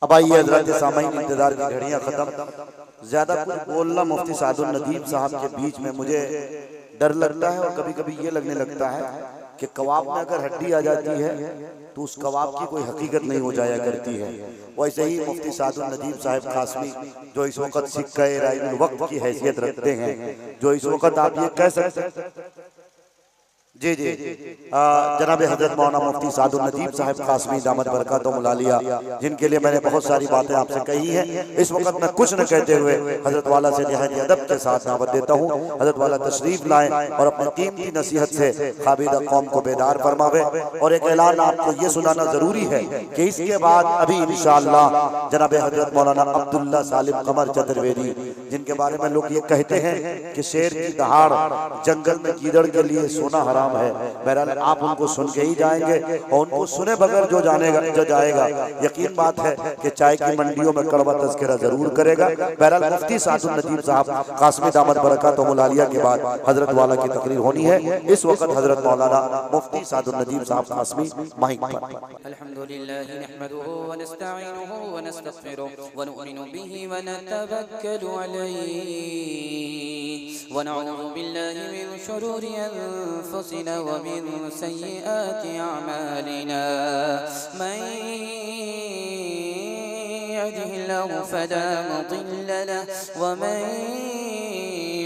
अब आइए हज़रात सामाईन, इंतजार की घड़ियां खत्म, ज्यादा कुछ बोलना मुफ्ती सादुल नदीम साहब के बीच में मुझे डर लगता है और कभी कभी ये लगने लगता है कि कबाब में अगर हड्डी आ जाती है तो उस कबाब की कोई हकीकत नहीं हो जाया करती है। वैसे ही मुफ्ती सादुल नदीम साहब कासमी जो इस वक्त सिक्का राइनुल वक्त की हैसियत रखते हैं, जो इस वक्त आप ये कह सकते जी जी जनाब हजरत मौलाना मुफ्ती सादुल नदीम साहब कासमी दामद बरकातुहुल आलिया, जिनके लिए मैंने बहुत सारी बातें आपसे कही हैं, इस वक्त मैं कुछ न कहते हुए हजरत वाला से निहायत अदब के साथ दावत देता हूँ। हजरत वाला तशरीफ लाएं और अपनी कीमती नसीहत से खाबिदा कौम को बेदार फरमावे। और एक ऐलान आपको ये सुनाना जरूरी है कि इसके बाद अभी इंशाअल्लाह जनाब हजरत मौलाना अब्दुल्ला सालिम कमर चतुर्वेदी, जिनके बारे में लोग ये कहते हैं कि शेर की दहाड़ जंगल में गीदड़ के लिए सोना हराम है, बहरहाल आप उनको सुन के ही जाएंगे और उनको सुने बगैर जो जाएगा यकीन बात है कि चाय की मंडियों में कड़वा तज़किरा जरूर करेगा। बहरहाल मुफ्ती सादुल नदीम साहब कासमी दामद बरकातुहुल आलिया के बाद हजरत वाला की तकरीर होनी है। इस वक्त हजरत मौलाना मुफ्ती सादुल नदीम साहब कासमी माइक पर। अल्हम्दुलिल्लाह नहमदुहु व नस्तईनुहु व नस्तगफिरुहु व नु'मिनु बिही व नतवक्कलु अलैहि व नऊज़ु बिल्लाहि मिन शुरूरि अनफुसिना व मिन सय्यिआति अअमालिना मन यहदिहिल्लाहु फला मुदिल्ल लहु व मन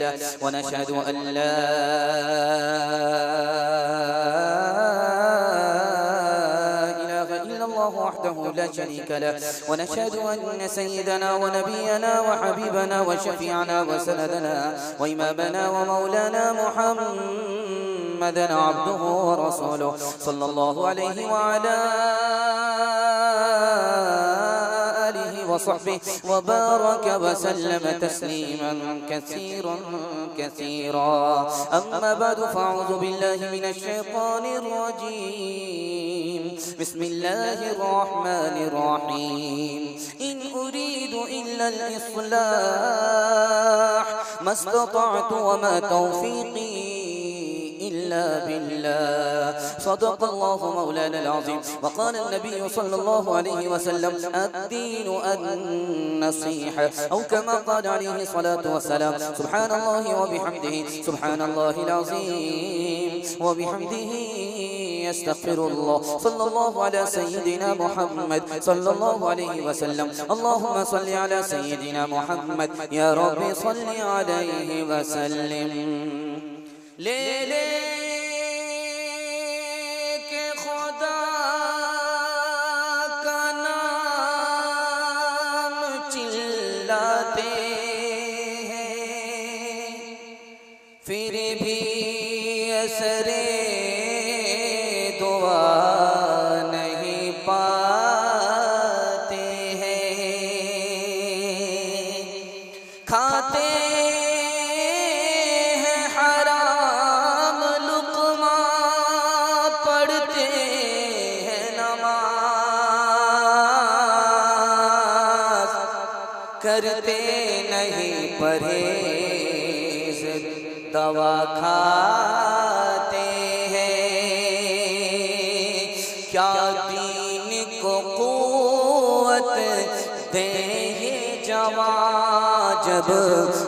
लहु व नशहदु अन ला वहदहु ला शरीक लह व नशहदु अन्न सय्यदना व नबियना व हबीबना व शफीअना व सनदना व इमामना व मौलाना मुहम्मदन अब्दुहु व रसूलुहु सल्लल्लाहु अलैहि व अला आलिहि व सहबिहि व बारक व सल्लम तस्लीमन कसीरन कसीरा। अम्मा बअद फअऊज़ु बिल्लाहि मिनश शैतानिर रजीम। बिस्मिल्लाहिर रहमानिर रहीम। इन उरीदु इल्लल इस्लाह मस्ततअतु व मा तौफीक़ी इल्ला बिल्लाह। सदक़ल्लाहु मौलाना अज़ीम। वक़ाल नबी सल्लल्लाहु अलैहि वसल्लम अद्दीनु अन्नसीहा औ कमा क़ाल अलैहि सलातु वस्सलाम। सुब्हानल्लाहि व बिहम्दिहि सुब्हानल्लाहिल अज़ीम व बिहम्दिहि अस्तग़फिरुल्लाह। सल्लल्लाहु अला सय्यिदिना मुहम्मद सल्लल्लाहु अलैहि वसल्लम। अल्लाहुम्मा सल्लि अला सय्यिदिना मुहम्मद या रब्बी सल्लि अलैहि वसल्लिम। ले ले के खुदा का नाम चिल्लाते हैं, फिर भी असरे दुआ नहीं पाते हैं। खाते करते नहीं परहेज, दवा खाते हैं। क्या दीन को क़ुव्वत दे ये जवां जब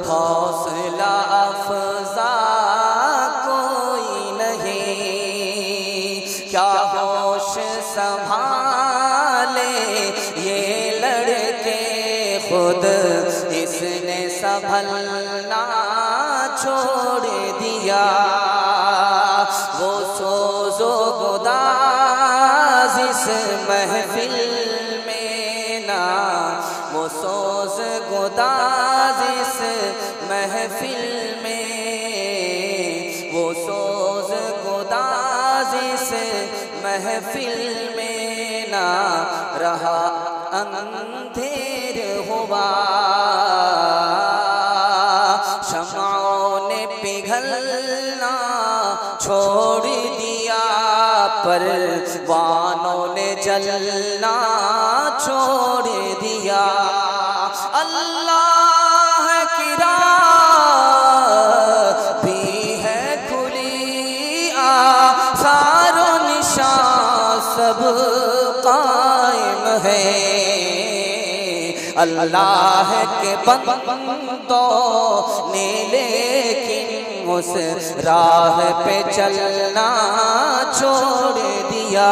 हौसला अफ़ज़ा कोई नहीं। क्या होश संभाले ये लड़के खुद इसने संभलना छोड़ दिया। वो सोज़ो गुदाज़ इस महफिल में ना, वो सोज़ गुदाज़ इस महफिल में, वो सोज़ गुदाज़ इस महफिल में ना रहा। अंधेर हुआ शम्ओं ने पिघलना छोड़ दिया, परवानों ने जलना छोड़ दिया। अल्लाह की राह भी है खुली, आसार निशान सब कायम है। अल्लाह के बंदों ने लेकिन उस राह पे चलना छोड़ दिया।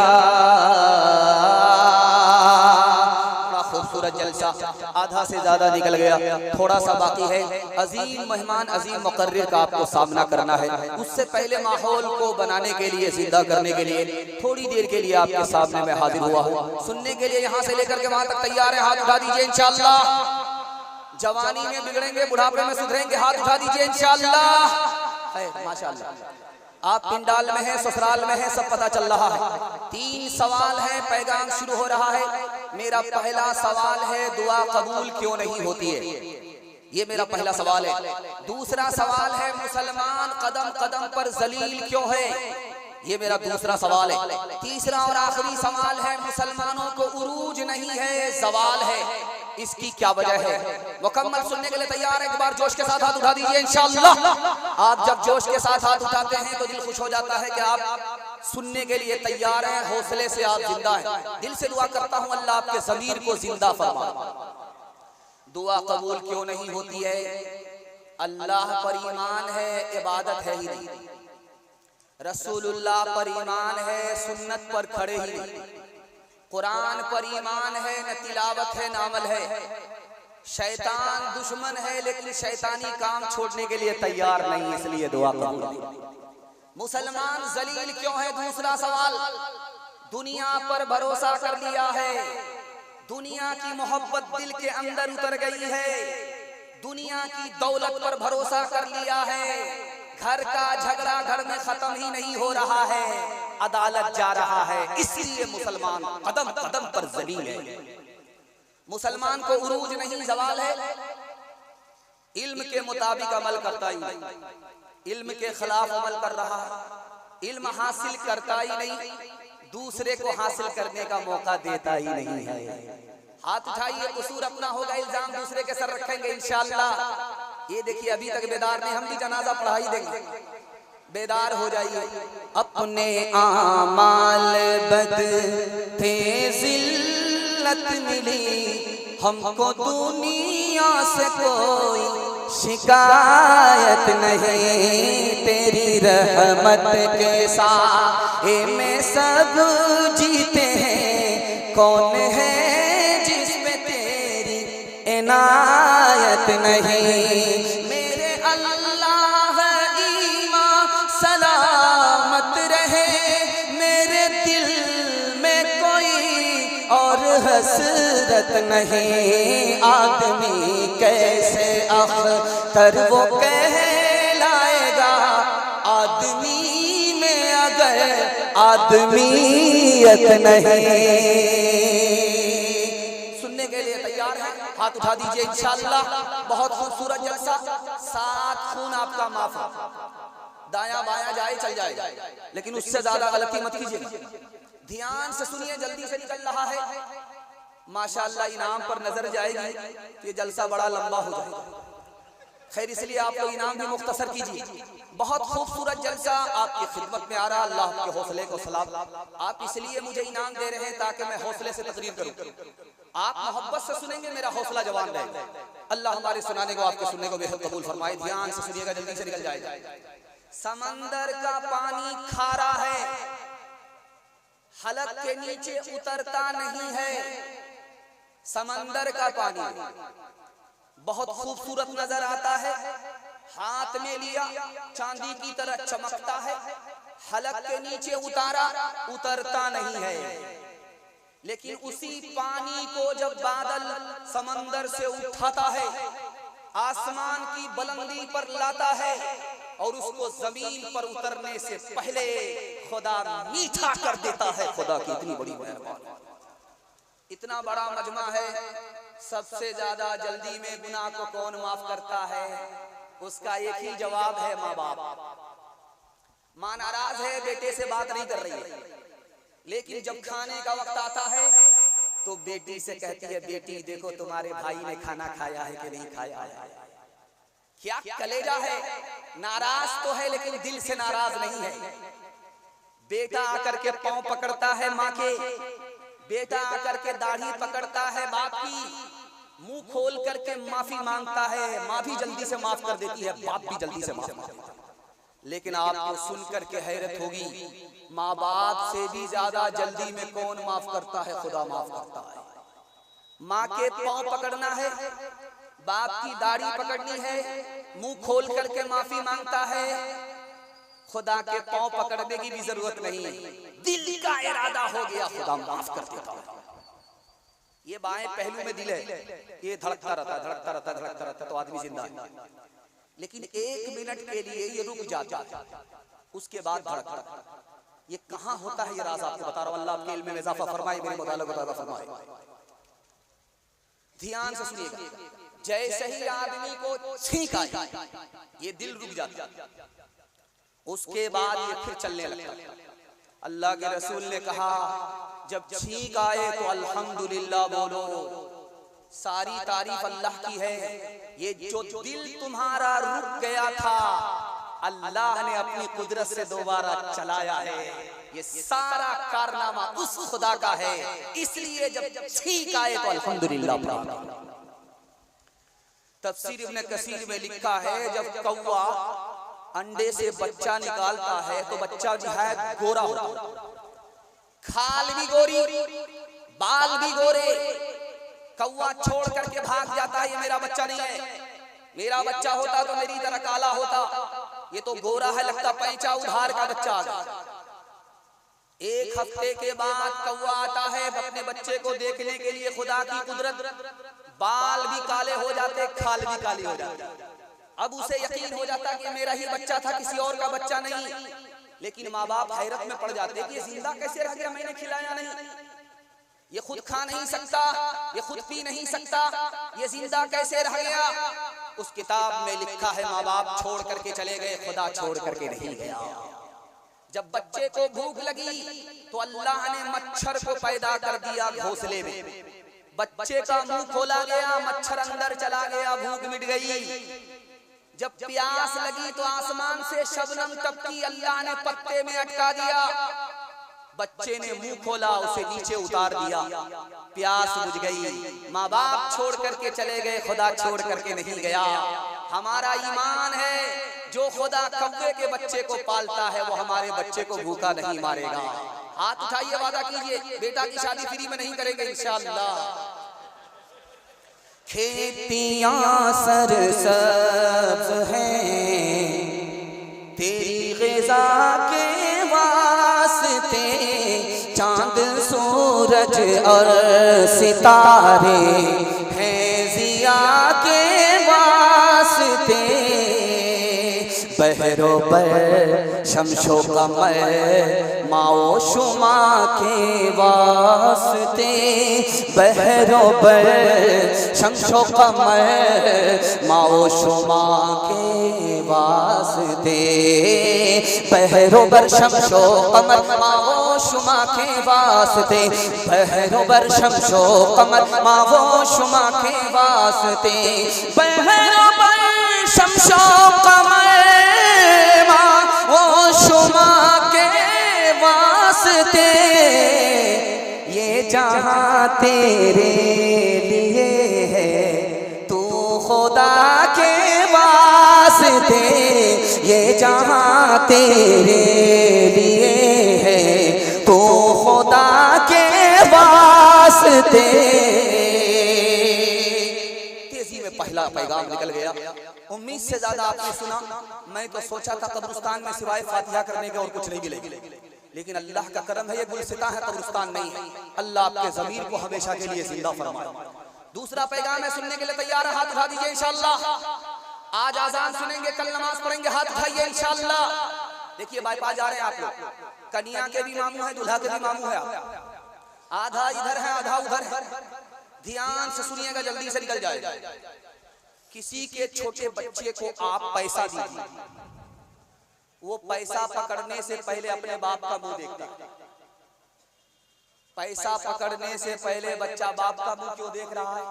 खूबसूरत जलसा आधा से ज्यादा निकल गया, थोड़ा सा बाकी है। अजीम मेहमान अजीम मुकर्रिर का आपको सामना करना है। उससे पहले माहौल को बनाने के लिए, जिंदा करने के लिए थोड़ी देर के लिए आपके सामने मैं हाजिर हुआ हूँ। सुनने के लिए यहाँ से लेकर के वहां तक तैयार है? हाथ उठा दीजिए इंशाअल्लाह। जवानी में बिगड़ेंगे, बुढ़ापे में सुधरेंगे, हाथ उठा दीजिए इंशाअल्लाह। माशाअल्लाह। आप पिंडाल में हैं, ससुराल में हैं, सब पता चल रहा है। 3 सवाल है, पैगाम शुरू हो रहा है। मेरा पहला सवाल है, दुआ कबूल क्यों नहीं होती है? ये मेरा पहला सवाल है। दूसरा सवाल है, मुसलमान कदम कदम पर जलील क्यों है? ये मेरा दूसरा सवाल है। तीसरा और आखिरी सवाल है, मुसलमानों को उरूज नहीं है, ज़वाल है, इसकी क्या वजह है? मुकम्मल सुनने के लिए तैयार है? एक बार जोश के साथ हाथ उठा दीजिए इंशाअल्लाह। आप जब जोश के साथ हाथ उठाते हैं तो दिल खुश हो जाता है कि आप सुनने के लिए तैयार हैं, हौसले से आप जिंदा हैं। दिल से दुआ करता हूं अल्लाह आपके ज़मीर को जिंदा फरमाए। दुआ कबूल क्यों नहीं होती है? अल्लाह पर ईमान है, इबादत है ही नहीं। रसूलुल्लाह पर ईमान है, सुन्नत पर खड़े ही नहीं। कुरान पर ईमान है, न तिलावत है, न अमल है। शैतान दुश्मन है लेकिन शैतानी काम छोड़ने के लिए तैयार नहीं, इसलिए दुआ कबूल नहीं। मुसलमान जलील क्यों है? दूसरा सवाल। दुनिया पर भरोसा कर लिया है, दुनिया की मोहब्बत दिल के अंदर उतर गई है, दुनिया की दौलत पर भरोसा कर लिया है। घर का झगड़ा घर में खत्म ही नहीं हो रहा है, अदालत जा रहा है, इसलिए मुसलमान कदम कदम पर जलील है। मुसलमान को उरूज नहीं, ज़वाल है। इल्म के मुताबिक अमल करता ही नहीं, इल्म के खिलाफ अमल कर रहा है। इल्म हासिल करता ही नहीं, दूसरे को हासिल करने का मौका देता ही नहीं है। हाथ उठाइए, कसूर अपना होगा, इल्जाम दूसरे के सर रखेंगे इंशाअल्लाह। ये देखिए अभी तक बेदार नहीं, हम भी जनाजा पढ़ा ही देंगे। बेदार हो जाइए। अपने आमाल बद थे, जिल्लत मिली हमको, दुनिया से कोई शिकायत नहीं। तेरी रहमत के साथ में सब जीते हैं, कौन है जिसमें तेरी इनायत नहीं। मेरे अल्लाह ईमान सलामत रहे, मेरे दिल में कोई और हसरत नहीं। आदमी कैसे अख्तर वो कहलाएगा, आदमी में अगर आदमीयत नहीं। सुनने के लिए तैयार है? हाथ उठा दीजिए इंशाअल्लाह। बहुत खूबसूरत जलसा, 7 खून आपका माफ है। दाया बाया जाए चल जाए, लेकिन उससे ज्यादा गलती मत कीजिए। ध्यान से सुनिए, जल्दी से निकल रहा है। माशाअल्लाह इनाम पर नजर जाएगी, ये जलसा बड़ा लंबा हो जाएगा। खैर इसलिए आप लोग इनाम भी मुख्तसर कीजिए। बहुत खूबसूरत जलसा आपकी खिदमत में आ रहा। अल्लाह आपके हौसले को सलाम। आप इसलिए मुझे इनाम दे रहे हैं ताकि मैं हौसले से तकरीर करूं। आप मोहब्बत से सुनेंगे, मेरा हौसला जवान रहेगा। अल्लाह हमारे सुनाने को, आपके सुनने को बेहद कबूल फरमाए। ध्यान से सुनिएगा, जल्दी से निकल जाएगा। समंदर का पानी खारा है, हलक के नीचे उतरता नहीं है। समंदर का पानी बहुत खूबसूरत नजर आता है, हाथ में लिया चांदी की तरह चमकता है, हलक के नीचे उतारा उतरता नहीं है। लेकिन उसी पानी को जब बादल समंदर से उठाता है, आसमान की बुलंदी पर लाता है और उसको जमीन पर उतरने से पहले खुदा मीठा कर देता है। खुदा की इतनी बड़ी मेहरबानी। इतना बड़ा मजमा है, सबसे ज्यादा जल्दी में गुनाह को कौन माफ करता है? उसका एक ही जवाब है, माँ बाप। माँ नाराज है, बेटे से बात नहीं कर रही है, लेकिन जब खाने का वक्त आता है तो बेटी से कहती है, बेटी देखो तुम्हारे भाई ने खाना खाया है कि नहीं खाया है। क्या कलेजा है, नाराज तो है लेकिन दिल से नाराज नहीं है। बेटा आकर के पांव पकड़ता है माँ के, बेटा आकर के दाढ़ी पकड़ता है बाप की, मुंह खोल करके माफी मांगता है, माँ भी जल्दी से माफ कर देती है, बाप भी जल्दी से माफ कर देता है। लेकिन आपको सुनकर के हैरत होगी, माँ बाप से भी ज्यादा जल्दी में कौन माफ करता है? खुदा माफ करता है। माँ के पांव पकड़ना है, बाप की दाढ़ी पकड़नी है, मुंह खोल करके माफी मांगता है, खुदा के पांव पकड़ने की भी जरूरत नहीं, दिल का इरादा हो गया, खुदा माफ कर देता है। ये बाएं पहलू में दिल है, ये धड़कता रहता है, धड़कता रहता है, धड़कता रहता है, तो आदमी जिंदा है। लेकिन 1 मिनट के लिए ये रुक जाता है, उसके बाद धड़कता है। ये कहां होता है? ये राज आपको बता रहा हूं। अल्लाह आपके इल्म में इजाफा फरमाए, मेरे मुतालिक इजाफा फरमाए। ध्यान से सुनिएगा, जैसे ही आदमी को छींक आए, ये दिल रुक जाता है, उसके बाद ये फिर चलने लगता है। अल्लाह के रसूल ने कहा, जब छींक आए तो अल्हम्दुलिल्लाह बोलो, सारी तारीफ अल्लाह की है। ये जो दिल तुम्हारा रुक गया था, अल्लाह ने अपनी कुदरत से दोबारा चलाया है। ये सारा कारनामा उस खुदा का है, इसलिए जब छींक आए तो अल्हम्दुलिल्लाह। तफसीर इब्न कसीर में लिखा है, जब कौवा अंडे से बच्चा निकालता है तो बच्चा जो है गोरा होता है, खाल भी गोरी, बाल भी गोरे। कौवा छोड़ करके भाग जाता है, ये मेरा बच्चा नहीं है, मेरा बच्चा होता तो मेरी तरह काला होता, ये तो गोरा है, लगता पैंचा उधार का बच्चा आ गया। 1 हफ्ते के बाद कौवा आता है अपने बच्चे को देखने के लिए, खुदा की कुदरत, बाल भी काले हो जाते, खाल भी काली हो जाती। अब उसे यकीन हो जाता कि मेरा ही बच्चा था, किसी और का बच्चा नहीं। लेकिन माँ बाप हैरत में पड़ जाते कि ये जिंदा कैसे रह गया, मैंने खिलाया नहीं, ये खुद खा नहीं सकता, ये खुद पी नहीं सकता, ये जिंदा कैसे रह गया? उस किताब में लिखा है, माँ बाप छोड़ करके चले गए, खुदा छोड़ करके नहीं गया। जब बच्चे को भूख लगी तो अल्लाह ने मच्छर को पैदा कर दिया घोंसले में, बच्चे का मुंह खोला गया, मच्छर अंदर चला गया, भूख मिट गई। जब प्यास लगी तो आसमान से शबनम टपकी, अल्लाह ने पत्ते में अटका दिया, बच्चे ने मुंह खोला, उसे नीचे उतार दिया, प्यास बुझ गई। माँ बाप छोड़ करके चले गए, खुदा छोड़ करके नहीं गया। हमारा ईमान है, जो खुदा कौवे के बच्चे को पालता है वो हमारे बच्चे को भूखा नहीं मारेगा। हाथ उठाइए, वादा कीजिए, बेटा की शादी फ्री में नहीं करेंगे इंशाअल्लाह। खेतियां सरसब्ज हैं तेरी ग़िज़ा के वास्ते, चांद सूरज और सितारे हैं ज़िया के वास्ते, बहरो पर शमशो कमर माओ शुमा के वास्ते, बहरो पर शमशो कमर माओ शुमा के वास्ते, बहरो पर शमशो कमर माओ शुमा के वास्ते, बहरो पर शमशो कमर माओ शुमा के वास्ते, बहरो पर शमशो कमर माओ शुमा के वास्ते, ये जहां तेरे लिए है, तू खुदा के वास्ते, ये जहां तेरे लिए है, तू खुदा के वास्ते। तेजी में पहला पैगाम निकल गया। उम्मीद से ज्यादा आपने सुना। मैं तो सोचा था कब्रिस्तान में सिवाय फातिहा करने के और कुछ नहीं मिलेगी, लेकिन अल्लाह का करम है, ये गुलसिता है, कब्रिस्तान नहीं है। अल्लाह आपके ज़मीर को हमेशा के लिए जिंदा फरमाए। दूसरा पैगाम है, सुनने के लिए तैयार है? हाथ उठा दीजिए इंशाअल्लाह। आज आजान सुनेंगे, कल नमाज पढ़ेंगे, हाथ उठाइए इंशाअल्लाह। देखिए बाईपास जा रहे हैं आप लोग, कन्या के भी मामू है, दूल्हा के भी मामू है, आधा इधर है आधा उधर है। ध्यान से सुनिएगा, जल्दी से निकल जाएगा। किसी के छोटे बच्चे को आप पैसा दीजिए, वो पैसा पकड़ने से पहले अपने बाप का मुंह देखता है। पैसा पकड़ने से पहले बच्चा बाप का मुंह क्यों देख रहा है?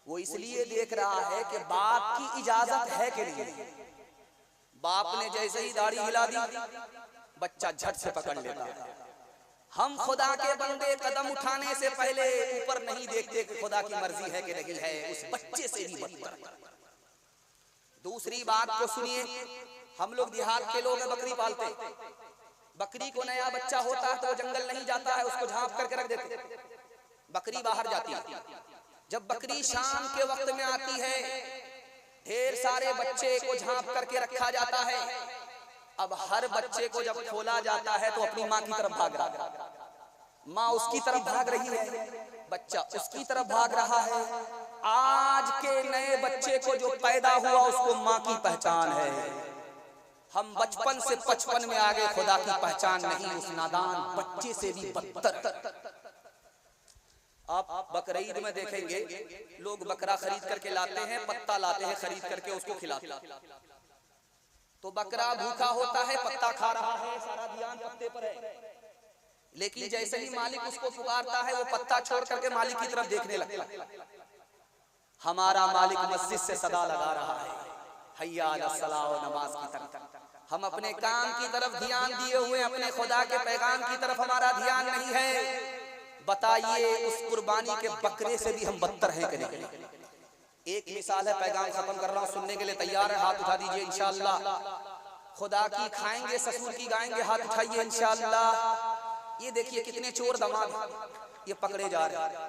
वो इसलिए देख रहा है कि बाप की इजाजत है कि नहीं। बाप ने जैसे ही दाढ़ी हिला दी, बच्चा झट से पकड़ लेता है। हम खुदा के बंदे कदम उठाने से पहले ऊपर नहीं देखते कि खुदा की मर्जी है कि नहीं है, उस बच्चे से भी बदतर। दूसरी बात को सुनिए, हम लोग देहात के लोग बकरी पालते, बकरी को नया बच्चा होता है तो वो जंगल नहीं जाता है, उसको झांप करके रख देते, बकरी बाहर जाती है। जब बकरी शाम के वक्त में आती है, ढेर सारे बच्चे को झांप करके रखा जाता है। अब हर बच्चे को जब खोला जाता है तो अपनी माँ की तरफ भाग रहा है, माँ उसकी तरफ भाग रही है, बच्चा उसकी तरफ भाग रहा है। आज के नए बच्चे को जो पैदा हुआ उसको माँ की पहचान है। हम बचपन से 55 में आ गए, खुदा की पहचान नहीं, उस नादान बच्चे से भी बदतर। आप बकरीद में देखेंगे लोग बकरा खरीद करके लाते हैं, पत्ता लाते हैं खरीद करके उसको खिलाते हैं, तो बकरा भूखा होता है, पत्ता खा रहा है, सारा ध्यान पत्ते पर है। लेकिन जैसे ही मालिक उसको पुकारता है वो पत्ता छोड़ करके मालिक की तरफ देखने लगता है। हमारा मालिक मस्जिद से सदा लगा रहा है, हय्या अलस सलाह, नमाज की तरफ। हम अपने काम की तरफ ध्यान दिए हुए, अपने खुदा के पैगाम की तरफ हमारा ध्यान नहीं है। बताइए उस कुर्बानी के बकरे से भी हम बदतर हैं कि नहीं? एक मिसाल है, पैगाम खत्म कर रहा हूं, सुनने के लिए तैयार है? हाथ उठा दीजिए इंशाअल्लाह। खुदा की खाएंगे, ससुर की गाएंगे, हाथ उठाइए इंशाअल्लाह। ये देखिए कितने चोर दामाद ये पकड़े जा रहे हैं,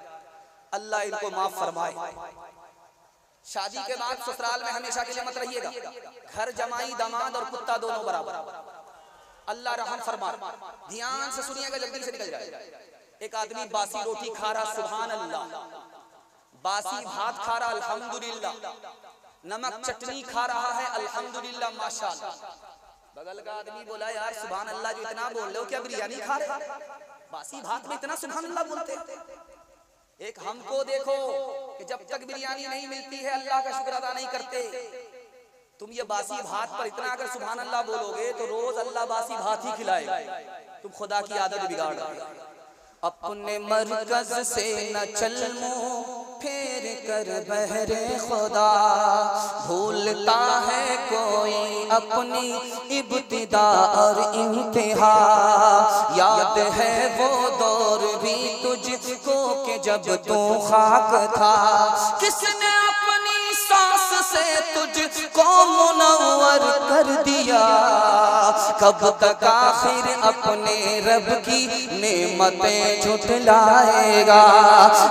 अल्लाह इनको माफ फरमाए। शादी के बाद ससुराल में हमेशा के लिए मत रहिएगा, घर जमाई दामाद और कुत्ता दोनों बराबर, अल्लाह रहम फरमाए। ध्यान से सुनिएगा, जल्दी से निकल जाए। एक आदमी बासी रोटी खा रहा, सुभान अल्लाह, बासी भात खा रहा, अल्हम्दुलिल्लाह, नमक चटनी खा रहा है, अल्हम्दुलिल्लाह, माशाअल्लाह। बगल का आदमी बोला, यार सुभान अल्लाह जो इतना बोल रहे हो, क्या बिरयानी खा रहे? बासी भात में इतना सुभान अल्लाह बोलते? एक हमको देखो कि जब तक बिरयानी नहीं मिलती है अल्लाह का शुक्र अदा नहीं करते। तुम ये बासी भात पर इतना अगर सुभान अल्लाह बोलोगे तो रोज अल्लाह बासी भात ही खिलाएगा। तुम खुदा की आदत बिगाड़ रहे हो। अपने मरकज से न चल मुँह फेर कर बहरे खुदा, भूलता है कोई अपनी इब्तिदा और इंतहा। याद है वो दौर भी तुझको कि जब तू खाक था, किसने अपनी सांस से तुझको मुनव्वर कर दिया। कब तक आखिर अपने रब की नेमतें झुठलाएगा,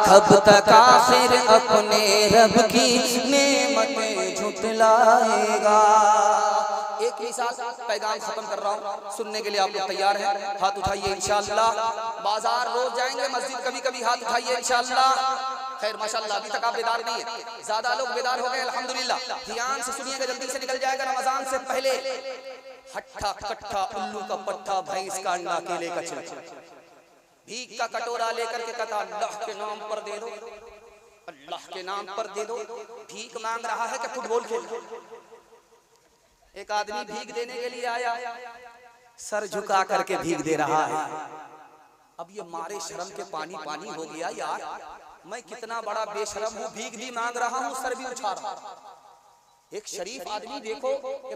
कब तक आखिर अपने रब की नेमतें झुठलाएगा। एक ही साथ पैगाम खत्म कर रहा हूँ, सुनने के लिए आप लोग तैयार हैं? हाथ उठाइए इंशाअल्लाह। बाजार रोज जाएंगे, मस्जिद कभी कभी, हाथ उठाइए इंशाअल्लाह। खैर माशाअल्लाह अभी तक आप बेदार नहीं है, ज्यादा लोग बेदार हो गए अल्हम्दुलिल्लाह। ध्यान से सुनिएगा, जल्दी से निकल जाएगा रमजान से पहले। हट्ठा कट्ठा, उल्लू का पट्टा, भैंस का अंडा, केले का छिलका, भीख का कटोरा लेकर के कहता अल्लाह के नाम पर दे दो, अल्लाह के नाम पर दे दो। भीख मांग रहा है कि फुटबॉल खेल? एक आदमी भीख देने के लिए आया, सर झुका करके भीख दे रहा है। अब ये मारे शर्म के पानी पानी हो गया, यार मैं कितना बड़ा बेशरम हूँ, भीख भी मांग रहा हूँ, सर भी उछाल रहा हूँ। एक शरीफ आदमी देखो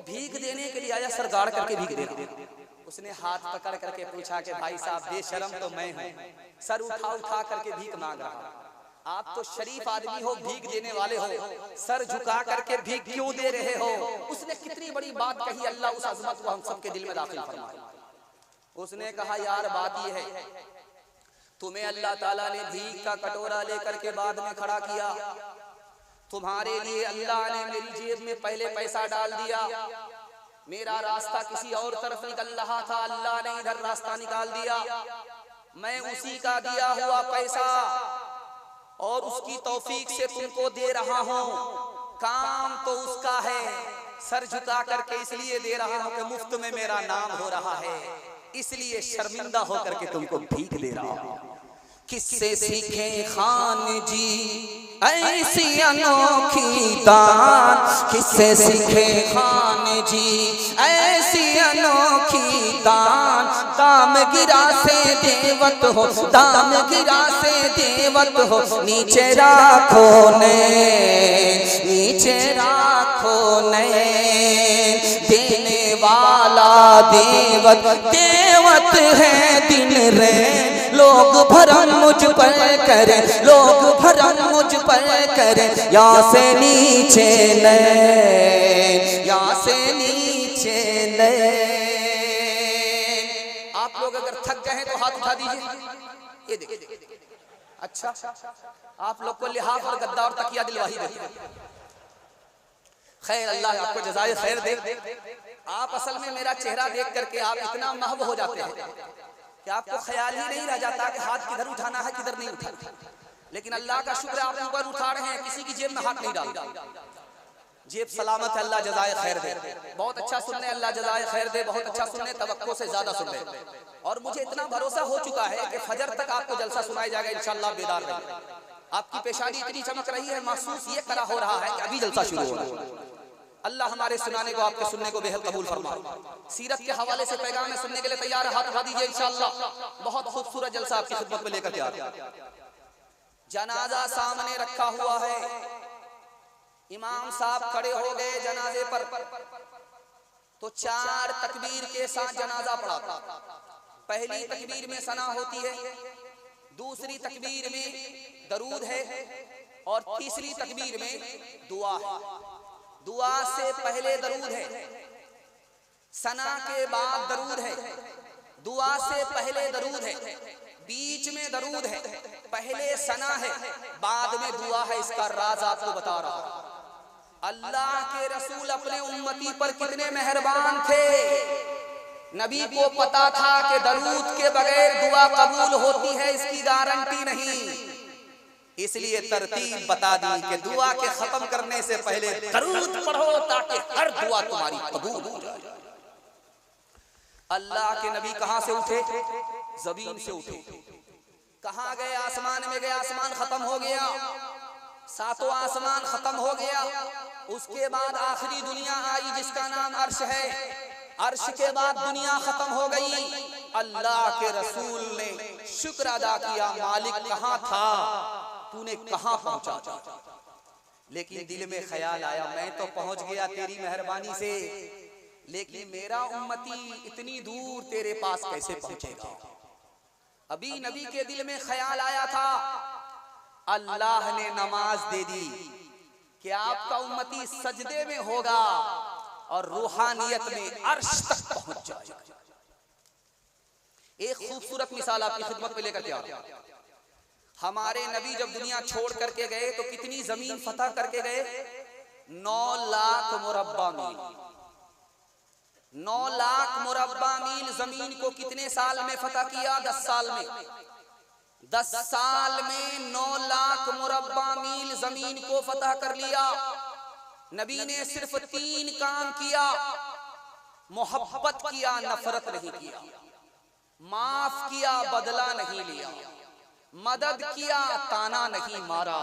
भीख देने के लिए आया, सर गाड़ करके भीख दे रहा। उसने हाथ पकड़ करके पूछा कि भाई साहब बेशरम तो मैं हूँ, सर उठा उठा करके भीख मांग रहा, आप तो शरीफ आदमी हो, भीख देने वाले हो, सर झुका करके भीख क्यों दे रहे हो? उसने कितनी बड़ी बात कही, अल्लाह उस अजमत को हम सबके दिल में दाखिल फरमाए। उसने कहा यार बात यह है, तुम्हें अल्लाह ताला ने भीख का कटोरा लेकर के बाद में खड़ा किया, तुम्हारे लिए अल्लाह ने मेरी जेब में पहले पैसा डाल दिया, मेरा रास्ता किसी और तरफ निकल रहा था, अल्लाह ने इधर रास्ता निकाल दिया, मैं उसी का दिया हुआ पैसा और उसकी तौफीक से तुमको दे रहा हूँ, काम तो उसका है, सर झुका करके इसलिए दे रहा हूँ कि मुफ्त में मेरा नाम हो रहा है, इसलिए शर्मिंदा होकर के तुमको भीख दे रहा हूँ। किससे सीखे खान जी ऐसी अनोखी दान, किससे सीखे खान जी ऐसी अनोखी दान। दाम गिरा से देवत हो, दाम गिरा से देवत हो, नीचे राखो ने, नीचे राखो ने। देने वाला देवत, देवत है दिन रैन लोग भरम मुझ पर करें, लोग भरम मुझ पर करें, यहाँ से नीचे नैन, यहाँ से नीचे नैन। आप लोग अगर थक गए हैं तो हाथ उठा दीजिए। ये देखिए, अच्छा आप लोग को लिहाफ और गद्दा और तकिया दिलवाही देते हैं। खैर, अल्लाह आपको जज़ाए खैर दे। आप असल में मेरा चेहरा देख करके आप इतना महव हो जाते हैं कि आपको ख्याल ही नहीं रह जाता कि हाथ किधर उठाना है किधर नहीं उठाना। लेकिन अल्लाह का शुक्र आप ऊपर उठा रहे हैं, किसी की जेब में हाथ नहीं डाल, जेब सलामत है, अल्लाह जज़ाए खैर दे। बहुत अच्छा सुनने, अल्लाह जज़ाए खैर दे, बहुत अच्छा सुनने, तवक्को से ज्यादा सुनने। और मुझे इतना भरोसा हो चुका है कि फजर तक आपको जलसा सुनाई जाएगा इंशाअल्लाह। बेदार रहिए। आपकी पेशानी इतनी चमक रही है, महसूस ये करा हो रहा है कि अभी जलसा शुरू हो रहा है। अल्लाह हमारे सुनाने को, आपके सुनने को बेहद कबूल फरमाए। सीरत के हवाले से पैगाम सुनने के लिए तैयार है, हाथ उठा दीजिए इंशाअल्लाह। बहुत खूबसूरत जलसा आपकी खिदमत में लेकर तैयार। जनाजा सामने रखा हुआ है, इमाम साहब खड़े हो गए जनाजे पर, तो 4 तकबीर के साथ जनाजा पढ़ा। पहली तकबीर में सना होती है, दूसरी तकबीर में दरूद है और तीसरी तकबीर में दुआ है। दुआ से पहले दरूद है, सना के बाद दरूद है, दुआ से पहले दरूद है, बीच में दरूद है, पहले सना है, बाद में दुआ है। इसका राज आपको बता रहा हूं। अल्लाह के रसूल अपने उम्मती पर कितने मेहरबान थे। नबी को पता था कि दरूद के बगैर दुआ कबूल होती है, इसकी गारंटी नहीं। इसलिए तरतीब बता दी कि दुआ के खत्म करने से पहले दरूद पढ़ो ताकि हर दुआ तुम्हारी कबूल हो जाए। अल्लाह के नबी कहां से उठे? जमीन से उठे। कहां गए? आसमान में गए। आसमान खत्म हो गया, 7वां आसमान खत्म हो गया। उसके बाद आखिरी दुनिया आई जिसका नाम अर्श है। अर्श के बाद दुनिया खत्म हो गई। अल्लाह के रसूल ने शुक्र अदा किया, मालिक कहां था, तूने कहां पहुंचा। लेकिन दिल में ख्याल आया, मैं तो पहुंच गया तेरी मेहरबानी से, लेकिन मेरा उम्मती इतनी दूर तेरे पास कैसे पहुंचेगा। अभी नबी के दिल में ख्याल आया था, अल्लाह ने नमाज दे दी कि आपका उम्मती सजदे में होगा और रूहानियत में अर्श तक पहुंच जाएगा। एक खूबसूरत मिसाल आपकी खिदमत में लेकर के आ रहा हूं। हमारे नबी जब दुनिया छोड़ करके गए तो कितनी जमीन फतह करके गए? 9 लाख मुरब्बा मील। 9 लाख मुरब्बा मील जमीन को कितने साल में फतह किया? 10 साल में। 10 साल में 9 लाख मुरब्बा मील जमीन को फतह कर लिया। नबी ने सिर्फ 3 काम किया, मोहब्बत किया, नफरत नहीं किया, माफ किया, बदला नहीं लिया, मदद किया, ताना नहीं मारा।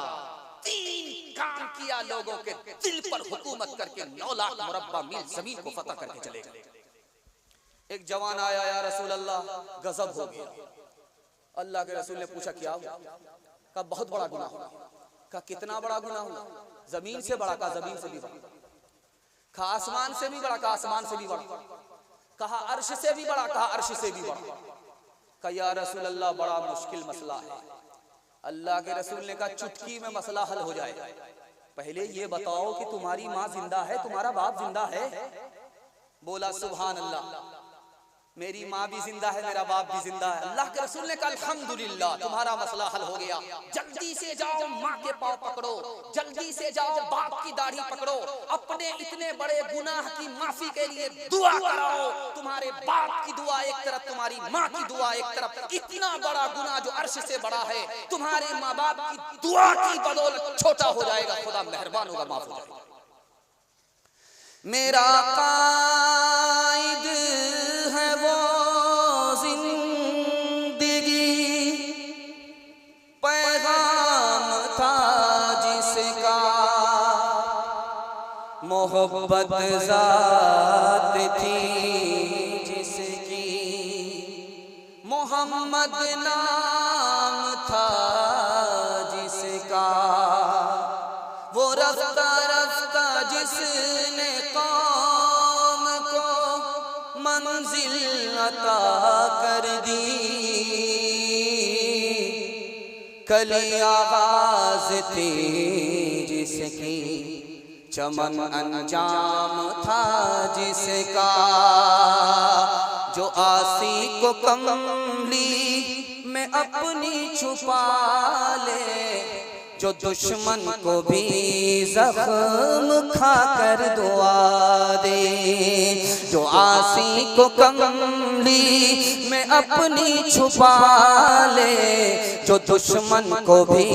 3 काम किया, लोगों के दिल पर हुकूमत करके 9 लाख मुरब्बा मील जमीन को फतह करके चले गए। एक जवान आया, या रसूल अल्लाह, गजब हो गया। अल्लाह के रसूल ने पूछा क्या हुआ? कहा बहुत बड़ा गुनाह हुआ। कहा कितना बड़ा गुनाह हुआ? जमीन से बड़ा। कहा जमीन से भी बड़ा। कहा आसमान से भी बड़ा। कहा आसमान से भी बड़ा। कहा अर्श से भी बड़ा। कहा अर्श से भी बड़ा। कहा या रसूल अल्लाह, बड़ा मुश्किल मसला है। अल्लाह के रसूल ने कहा चुटकी में मसला हल हो जाएगा। पहले ये बताओ कि तुम्हारी माँ जिंदा है, तुम्हारा बाप जिंदा है? बोला सुभान अल्लाह, मेरी माँ भी जिंदा है, मेरा बाप भी जिंदा है। अल्लाह के रसूल ने कहा अल्हम्दुलिल्लाह, तुम्हारा मसला हल हो गया। जल्दी से जाओ माँ के पाँव पकड़ो, जल्दी से जाओ बाप की दाढ़ी पकड़ो, अपने इतने बड़े गुनाह की माफी के लिए दुआ कराओ। तुम्हारे बाप की दुआ एक तरफ, तुम्हारी माँ की दुआ एक तरफ। इतना बड़ा गुनाह जो अर्श से बड़ा है, तुम्हारे माँ बाप की दुआ की बदौलत छोटा हो जाएगा। खुदा मेहरबान होगा, माफ हो जाएगा। मेरा कायद है वो जिंदगी, पैगाम था जिसका, मोहब्बत ज़ात थी जिसकी, मोहम्मद नाम था जिसका, वो रफ्ता रफ्ता जिसने कौम को मंजिल अता कर दी। कली आवाज थी जिसकी, चमन अंजाम था जिसका, जो आसी को कमली में अपनी छुपा ले, जो दुश्मन को भी जख्म खाकर दुआ दे, जो आसी को कमली में अपनी छुपा ले, जो दुश्मन को भी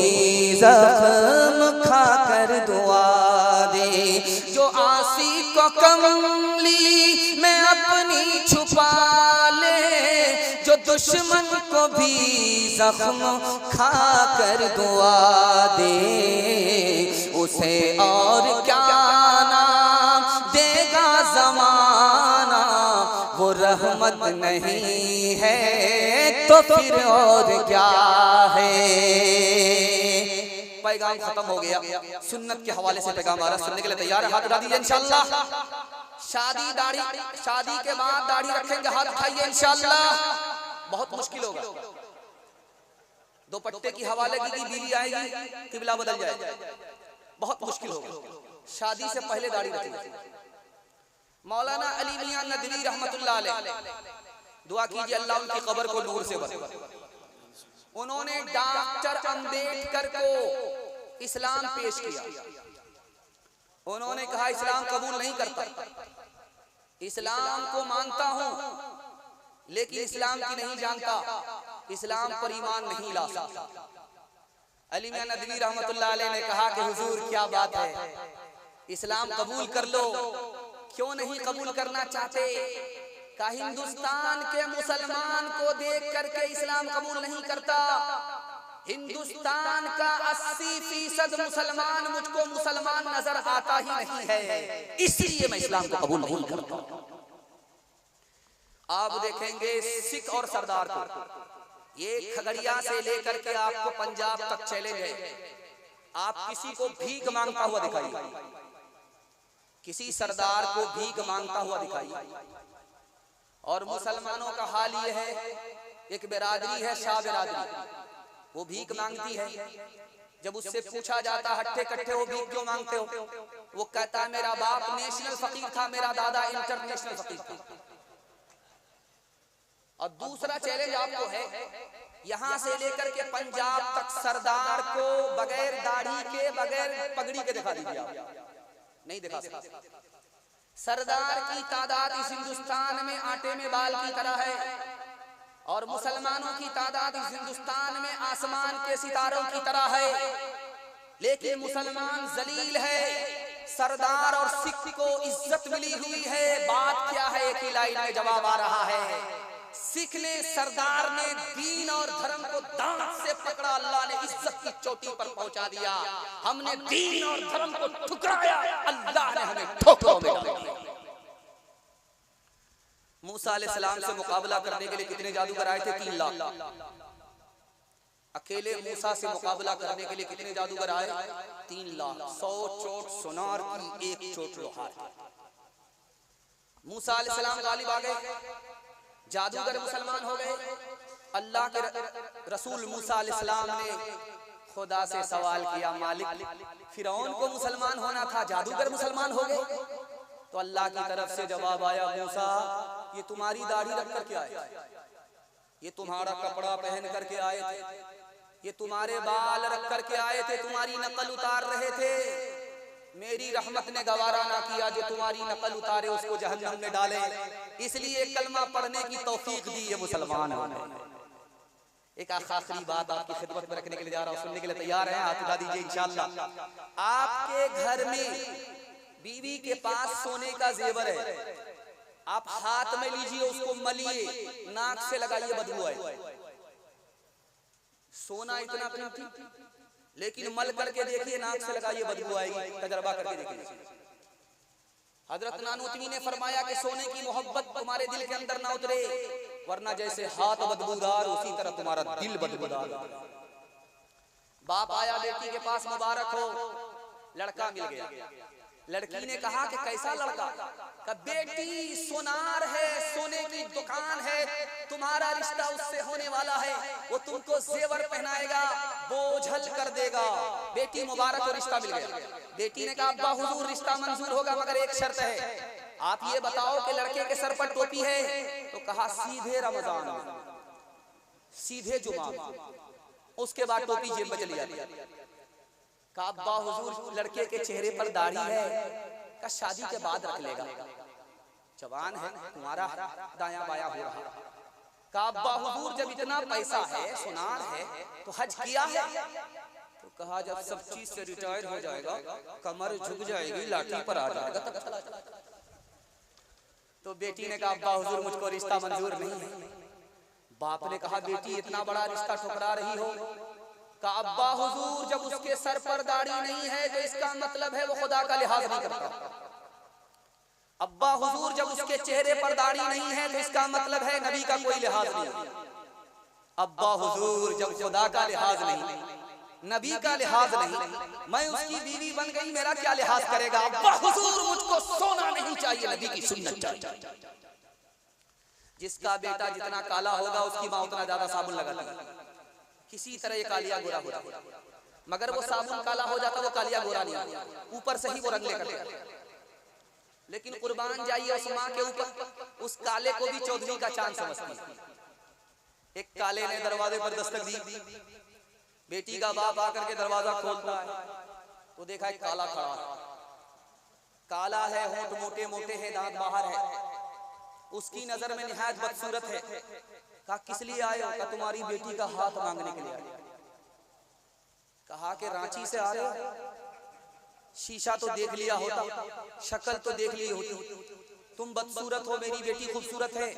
जख्म खाकर दुआ दे, जो आसी को कमली में अपनी छुपा ले, जो दुश्मन को भी जख्म खाकर दुआ दे, उसे और क्या नाम देगा ज़माना, वो रहमत नहीं है तो फिर और क्या है। पैगाम खत्म हो गया, सुन्नत के हवाले से पैगाम आ रहा, सुनने के लिए तैयार है? हाथ उठा दीजिए इंशाअल्लाह। शादी दाढ़ी, शादी के बाद दाढ़ी रखेंगे, हाथ उठाइए इंशाअल्लाह। बहुत मुश्किल होगा, दुपट्टे की हवा लगेगी, बीवी आएगी, किबला बदल जाएगा, बहुत मुश्किल होगा। शादी से पहले दाढ़ी रखेंगे। मौलाना अली मियां नदवी रहमतुल्लाह अलैह, दुआ कीजिए अल्लाह उनकी कब्र को नूर से भरे। उन्होंने डॉक्टर अंबेडकर को इस्लाम पेश किया। उन्होंने कहा इस्लाम कबूल नहीं करता, इस्लाम को मानता हूं लेकिन इस्लाम की नहीं जानता, इस्लाम पर ईमान नहीं ला सकता। अली मियां नदवी रहमतुल्लाह अलैह ने कहा कि हुजूर क्या बात है, इस्लाम कबूल कर लो, क्यों नहीं कबूल करना चाहते? का हिंदुस्तान के मुसलमान को देख करके इस्लाम कबूल नहीं करता, हिंदुस्तान का 80% मुसलमान मुझको मुसलमान नजर आता ही नहीं है, इसलिए मैं इस्लाम को कबूल नहीं करता। आप देखेंगे सिख और सरदार को, ये खगड़िया से लेकर के आपको पंजाब तक चले गए, आप किसी को भीख मांगता हुआ दिखाइए, किसी सरदार को भीख मांगता हुआ दिखाइए। और मुसलमानों का हाल ये है, एक बिरादरी है शाह बिरादरी, वो भीख मांगती है, जब उससे पूछा जाता हट्टे कट्टे वो भीख क्यों मांगते हो, वो कहता है मेरा बाप नेशनल फकीर था, मेरा दादा इंटरनेशनल फकीर था। और दूसरा चैलेंज आपको है, यहां से लेकर के पंजाब तक सरदार को बगैर दाढ़ी के, बगैर पगड़ी के दिखा दीजिए, आप नहीं दिखा सकते। सरदार की तादाद इस हिंदुस्तान में आटे में बाल की तरह है, और मुसलमानों की तादाद इस हिंदुस्तान में आसमान के सितारों की तरह है, लेकिन मुसलमान जलील है, सरदार और सिख को इज्जत मिली हुई है। बात क्या है, एक ही लाइन में जवाब आ रहा है, सिख ने, सरदार ने दीन और धर्म को दांत से पकड़ा, अल्लाह ने इज्जत की चोटी पर पहुंचा दिया। हमने दीन और धर्म को ठुकराया, अल्लाह ने हमें ठोकरों में डाल दिया। मूसा अलैहिस्सलाम से मुकाबला करने के लिए कितने जादूगर आए थे? 3 लाख। अकेले मूसा से मुकाबला करने के लिए कितने जादूगर आए? 3 लाख। 100 चोट सोनार की, 1 चोट लोहार की। मूसा अलैहिस्सलाम गालिब आ गए, जादूगर मुसलमान हो गए। अल्लाह के रसूल मूसा अलैहिस्सलाम ने खुदा से सवाल किया, मालिक फिरौन को मुसलमान होना था, जादूगर मुसलमान हो गए। तो अल्लाह की तरफ से जवाब आया, मूसा ये तुम्हारी दाढ़ी रख करके आए, ये तुम्हारा कपड़ा पहन करके आए थे, ये तुम्हारे बाल रख करके आए थे, तुम्हारी नकल उतार रहे थे। मेरी रहमत ने गवारा ना किया जो तुम्हारी नकल उतारे उसको जहन्नम में डाले, इसलिए कलमा पढ़ने की तौफीक दी है मुसलमान होने। एक आखिरी बात आपकी खिदमत में रखने के लिए जा रहा हूं, सुनने के लिए तैयार हैं? हाथ उठा दीजिए इंशाअल्लाह। आपके घर में बीवी के पास सोने का जेवर है, आप हाथ में लीजिए, उसको मलिए, नाक से लगाइए, बदबू आए। सोना इतना कीमती, लेकिन मल करके देखिए, नाक से लगाइए, बदबू आएगी, तजर्बा करके देखिए। हजरत नानूतवी ने फरमाया कि सोने की मोहब्बत तुम्हारे दिल के अंदर ना उतरे, वरना जैसे हाथ बदबूदार उसी तरह तुम्हारा दिल बदबूदार। बाप आया बेटी के पास, मुबारक हो, लड़का मिल गया। लड़की ने कहा कि कैसा लड़का? का बेटी सोनार है, सोने की दुकान है, तुम्हारा रिश्ता उससे होने वाला है, वो तुमको जेवर पहनाएगा, बोझल कर देगा। बेटी मुबारक को रिश्ता मिल गया। बेटी ने कहा अब्बा हुजूर रिश्ता मंजूर होगा मगर एक शर्त है, आप ये बताओ कि लड़के के सर पर टोपी है? तो कहा सीधे रमजान में, सीधे जुमा, उसके बाद टोपी जेब में चली जाती है। कहा अब्बा हुजूर लड़के के चेहरे पर दाढ़ी है? का शादी के बाद रख लेगा, जवान है, तुम्हारा दाया बाया हो रहा। कहा अब्बा हुजूर जब इतना पैसा है, सुनार है, तो हज किया है? तो कहा जब सब चीज से रिटायर हो जाएगा, कमर झुक जाएगी, लाठी पर आ जाएगा तब चला जाएगा। तो बेटी ने कहा अब्बा हुजूर मुझको रिश्ता मंजूर नहीं है। बाप ने कहा बेटी इतना बड़ा रिश्ता ठुकरा रही हो? कहा अब्बा हुजूर जब उसके सर पर दाढ़ी नहीं है तो इसका मतलब है वो खुदा का लिहाज नहीं करता। अब्बा हुजूर जब उसके चेहरे पर दाढ़ी नहीं है तो इसका मतलब है नबी का कोई लिहाज नहीं। अब्बा हुजूर जब खुदा का लिहाज नहीं, नबी का लिहाज नहीं, मैं उसकी बीवी बन गई, मेरा क्या लिहाज करेगा? अब्बा हुजूर मुझको सोना नहीं चाहिए, नबी की सुन्नत चाहिए। जिसका बेटा जितना काला होगा उसकी माँ उतना ज्यादा साबुन लगाती है, किसी तरह ये कालिया गोरा हो जाता, मगर वो साबुन काला हो जाता, वो कालिया गोरा नहीं होता, ऊपर से ही वो रंग लेकर देता। लेकिन कुर्बान जाइए उस माँ के ऊपर, उस काले को भी चौधरी का चांद समझती है। एक काले ने दरवाजे पर दस्तक दी, बेटी का बाप आकर के दरवाजा खोलता है तो देखा एक काला खड़ा है, काला है, होंठ मोटे मोटे हैं, दांत बाहर है, उसकी नजर में निहायत बदसूरत है। कहा किस लिए आए हो? कहा तुम्हारी बेटी का हाथ मांगने के लिए आए। कहा कि रांची से आ रहे हो? शीशा तो देख लिया होता, शक्ल तो देख ली होती, तुम बदसूरत हो, मेरी बेटी खूबसूरत है,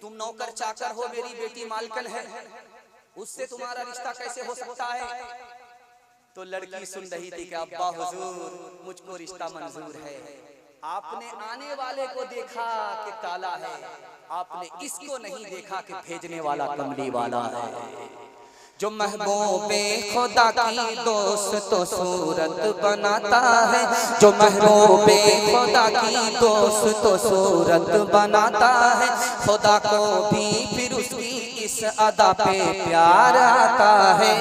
तुम नौकर चाकर हो, मेरी बेटी मालकन है, उससे तुम्हारा रिश्ता कैसे हो सकता है? तो लड़की सुन रही थी कि अब्बा हुजूर मुझको रिश्ता मंजूर है। आपने आने वाले को देखा कि काला है, आपने इसको नहीं देखा कि भेजने वाला कमली वाला है। जो महबूबे खुदा की दोस्त तो सूरत बनाता है, जो महबूबे खुदा की दोस्त तो सूरत बनाता है, खुदा को भी फिर उसकी इस अदा पे प्यार आता है।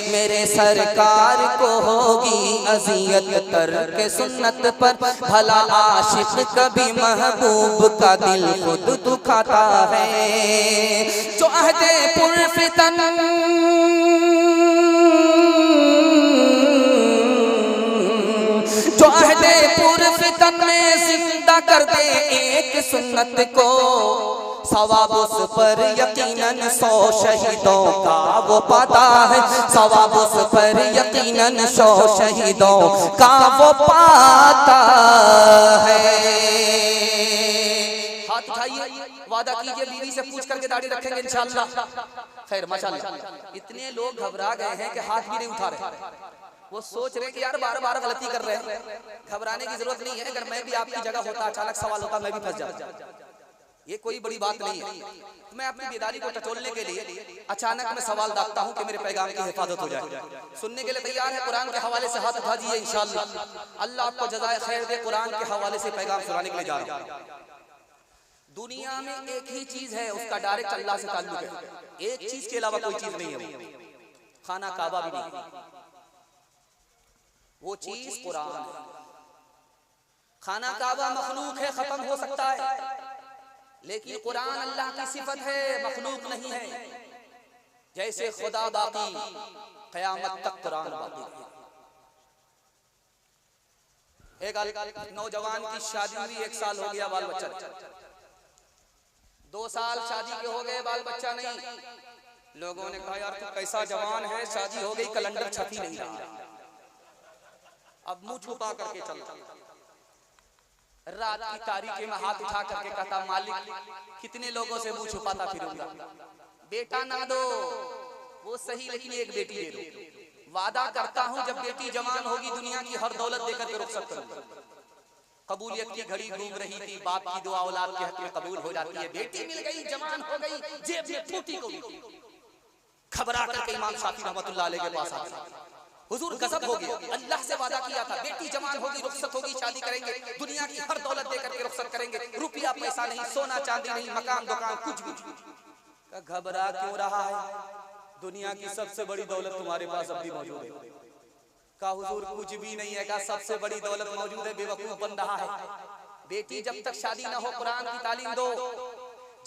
मेरे सरकार को होगी अज़ियत करके सुन्नत पर, भला आशिक कभी महबूब का दिल खुद दुखाता है। जो अहदे पुरफितन जो अहदे पुरफितन में जिंदा कर दे एक सुन्नत को, सवाब उस पर यकीनन 100 शहीदों का वो पाता है, सवाब उस पर यकीनन 100 शहीदों का वो पाता है। हाथ उठाइए, वादा कीजिए बीवी से पूछ करके दाढ़ी रखेंगे इंशाअल्लाह। खैर माशाअल्लाह, इतने लोग घबरा गए हैं कि हाथ भी नहीं उठा रहे। वो सोच रहे कि यार बार बार गलती कर रहे हैं। घबराने की जरूरत नहीं है, अगर मैं भी आपकी जगह होता, अचानक सवाल होता, मैं भी फंस जाता। ये कोई बड़ी बात नहीं है। तो मैं अपनी बेदारी को टटोलने के लिए अचानक मैं सवाल दागता हूं कि मेरे पैगाम की हिफाजत हो जाए। सुनने के लिए तैयार है? कुरान के हवाले से हाथ उठा दीजिए इंशाअल्लाह। अल्लाह आपको जज़ाए खैर दे। कुरान के हवाले से पैगाम सुनाने के लिए जा रहा हूं। दुनिया में एक ही चीज है, उसका डायरेक्ट अल्लाह से ताल्लुक है। एक चीज के अलावा कोई चीज नहीं है, खाना काबा भी नहीं, वो चीज कुरान है। खाना काबा मखलूक है, खत्म हो सकता है, लेकिन कुरान अल्लाह की सिफत है, मखलूक नहीं है। जैसे खुदा बाकी, क़यामत तक कुरान बाकी। एक नौजवान की शादी हुई, 1 साल हो गया, बाल बच्चा, 2 साल शादी के हो गए, बाल बच्चा नहीं। लोगों ने कहा यार तू कैसा जवान है, शादी हो गई, कैलेंडर छपी नहीं रहा, अब मुंह छुपा करके चलता। रात की तारीकी में हाथ उठा करके कहता मालिक कितने लोगों से मुंह छुपाता फिरूंगा, बेटा ना दो वो सही, लेकिन एक बेटी दे दो। वादा करता हूं जब बेटी जवान होगी दुनिया की हर दौलत देकर के रुखसत करूंगा। कबूलियत की घड़ी घूम रही थी, बाप की दुआ औलाद के हक में कबूल हो जाती है। बेटी मिल गई, जवान हो गई, जेब में फूटी को घबरा करके इमाम शाफी रहमतुल्लाह अलैह के पास आया। हुजूर गजब हो गया, अल्लाह से वादा किया था बेटी जवान होगी रुखसत होगी शादी करेंगे, दुनिया की हर दौलत देकर के रुखसत करेंगे, रुपया पैसा नहीं, सोना चांदी नहीं, मकान दुकान कुछ भी। घबरा क्यों रहा है, दुनिया की सबसे बड़ी दौलत तुम्हारे पास अब भी मौजूद है। का हुजूर कुछ भी नहीं है, का सबसे बड़ी दौलत मौजूद है, बेवकूफ बन रहा है। बेटी जब तक शादी ना हो कुरान की तालीम दो,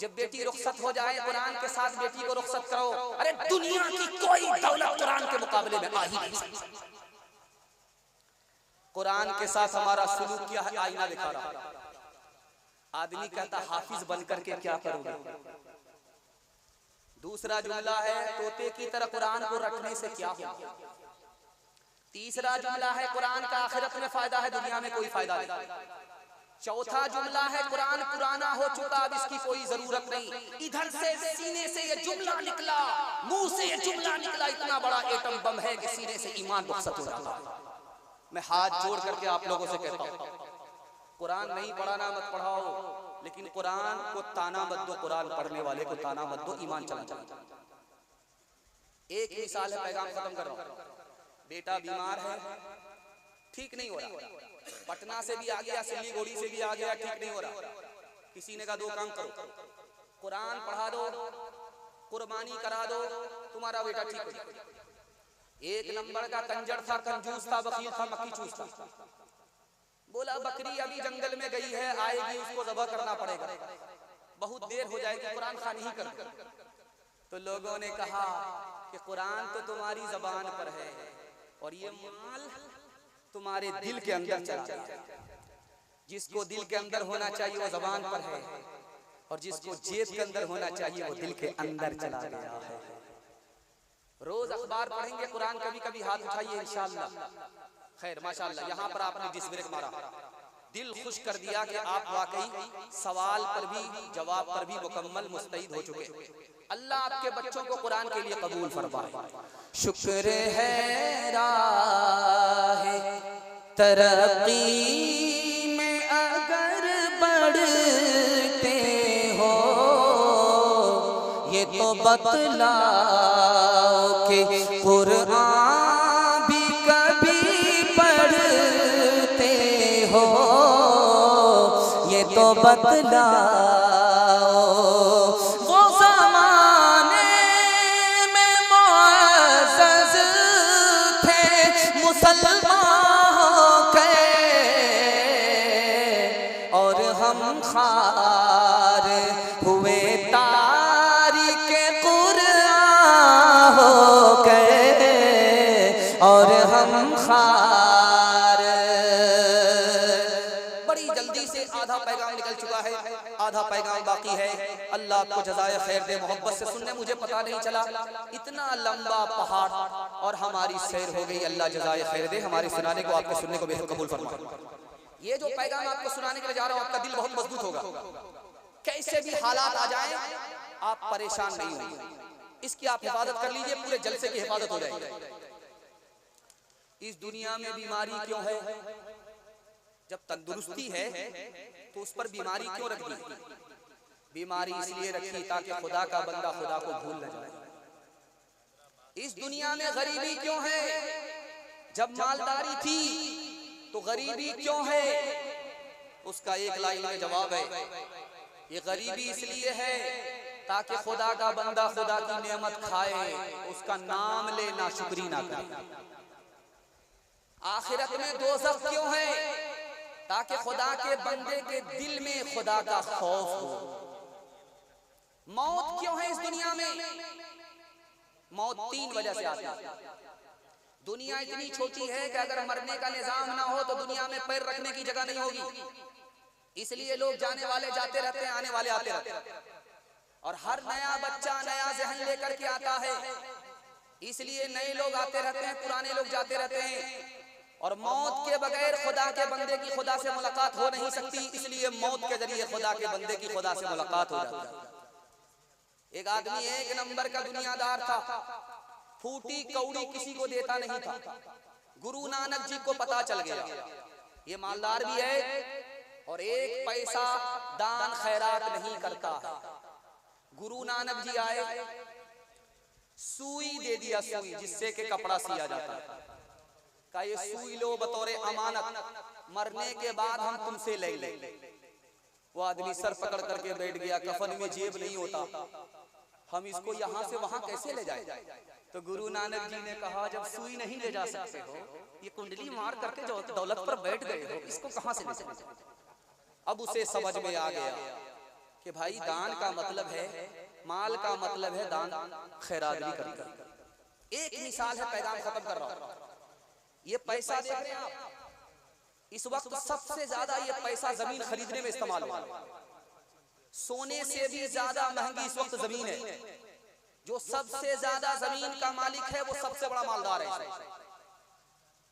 जब बेटी रुखसत हो जाए कुरान के साथ बेटी को रुखसत करो। अरे दुनिया की कोई दौलत कुरान के मुकाबले में आ ही नहीं सकती। कुरान के साथ हमारा सुलूक क्या है, आईना दिखा रहा। आदमी कहता हाफिज बनकर के क्या करोगे। दूसरा जुमला है तोते की तरह कुरान को रटने से क्या होगा। तीसरा जुमला है कुरान का आखिरत में फायदा है, दुनिया में कोई फायदा नहीं। चौथा जुमला है कुरान पुराना हो चुका, अब इसकी कोई जरूरत नहीं। इधर से सीने से ये जुमला निकला, मुंह से ये जुमला निकला, इतना बड़ा एटम बम है कि सीने से ईमान रुखसत हो जाता है। मैं हाथ जोड़ करके आप लोगों से कहता हूँ, कुरान नहीं पढ़ाना मत पढ़ाओ, लेकिन कुरान को ताना मत दो, कुरान पढ़ने वाले को ताना मत दो, ईमान चला जाए। एक मिसाल है, पैगाम खत्म कर रहा हूँ। बेटा बीमार है, ठीक नहीं हो रहा, पटना से भी आ गया, सिलीगुड़ी से भी आ गया, ठीक नहीं हो रहा। किसी ने कहा दो काम करो, कुरान पढ़ा दो, कुर्बानी करा दो, तुम्हारा बेटा ठीक हो जाएगा। एक नंबर का कंजर था, कंजूस था, बखील था, मक्खी चूस था। बोला बकरी अभी जंगल में गई है, आएगी, उसको ज़बह करना पड़ेगा, बहुत देर हो जाएगी, कुरान खानी ही कर। तो लोगों ने कहा कि कुरान तो तुम्हारी जबान पर है और ये माल तुम्हारे दिल के अंदर चला गया। जिसको दिल के अंदर होना चाहिए वो जबान पर है, और जिसको जेब के अंदर होना चाहिए वो दिल के अंदर चला गया है। रोज अखबार पढ़ेंगे, कुरान कभी कभी हाथ उठाइए इंशाअल्लाह। खैर माशाअल्लाह, यहाँ पर आपने जिस ब्रेक मारा, दिल खुश कर दिया कि आप वाकई सवाल पर भी जवाब पर भी मुकम्मल मुस्तैद हो चुके। अल्लाह आपके बच्चों को कुरान के लिए कबूल फरमाए। शुक्र है राहे तरक्की में अगर बढ़ते हो, ये तो बतलाओ कि कुरान भी कभी पढ़ते हो, ये तो बतलाओ। मुसलमान के और हम खार हुए तारीके कुरान हो गए, और हम खार। बड़ी जल्दी से आधा पैगाम निकल चुका है, आधा पैगाम बाकी है। अल्लाह आपको जज़ाए खैर दे। मोहब्बत से सुनने मुझे पता नहीं चला, इतना लंबा पहाड़ और हमारी सैर हो गई। अल्लाह जज़ाए खैर दे, हमारे सुनाने को आपके सुनने को बेहद कबूल फरमाए। ये जो पैगाम आपको सुनाने के लिए जा रहा हूँ, आपका दिल बहुत मजबूत होगा। कैसे भी हालात आ जाएं, आप परेशान नहीं होंगे। इसकी आप हिफाजत कर लीजिए, पूरे जलसे की हिफाजत हो जाएगी। इस दुनिया में बीमारी क्यों है? जब तंदुरुस्ती है तो उस पर बीमारी क्यों रख दी? बीमारी इसलिए रखी ताकि खुदा का बंदा खुदा को भूल न जाए। इस दुनिया में गरीबी क्यों है? जब मालदारी थी तो गरीबी क्यों है? उसका एक लाइन में जवाब है, ये गरीबी इसलिए है ताकि खुदा का बंदा खुदा की नेमत खाए, उसका नाम ले, ना शुक्री ना करे। आखिरत में दोज़ख क्यों है? ताकि खुदा के बंदे के दिल में खुदा का खौफ हो। मौत क्यों है इस दुनिया में? मौत 3 वजह से आती है। दुनिया इतनी छोटी है कि अगर मरने का निजाम ना हो तो दुनिया में पैर रखने की जगह नहीं होगी। इसलिए लोग जाने वाले जाते रहते हैं, आने वाले आते रहते हैं, और हर नया बच्चा नया जहन लेकर के आता है। इसलिए नए लोग आते रहते हैं, पुराने लोग जाते रहते हैं। और मौत के बगैर खुदा के बंदे की खुदा से मुलाकात हो नहीं सकती, इसलिए मौत के जरिए खुदा के बंदे की खुदा से मुलाकात हो जाती है। एक आदमी एक नंबर का दुनियादार था, फूटी कौड़ी किसी को देता नहीं था। गुरु नानक जी को पता चल गया ये मालदार भी है और एक पैसा दान खैरात नहीं करता है। गुरु नानक जी आए, सुई दे दिया, सुई जिससे कि कपड़ा सिया जाता है। का ये सुई लो बतौरे अमानत, मरने के बाद हम तुमसे ले लेंगे। वो आदमी सर पकड़ करके बैठ गया, कफन में जेब नहीं होता, हम इसको यहाँ से वहां कैसे ले जाए? तो गुरु नानक जी ने कहा, जब सुई नहीं ले जा सकते हो, ये कुंडली मार करके जो दौलत पर बैठ गए हो, इसको कहां से ले जाए? अब उसे समझ में आ गया कि भाई दान का मतलब है, माल का मतलब है दान खैरादरी करना। एक मिसाल है, पैगाम खत्म कर रहा हूं। ये पैसा देख रहे हैं आप, इस वक्त सबसे ज्यादा ये पैसा जमीन खरीदने में इस्तेमाल हुआ। सोने से भी ज्यादा महंगी इस वक्त जमीन है। जो सबसे ज्यादा जमीन का मालिक है वो सबसे बड़ा मालदार है।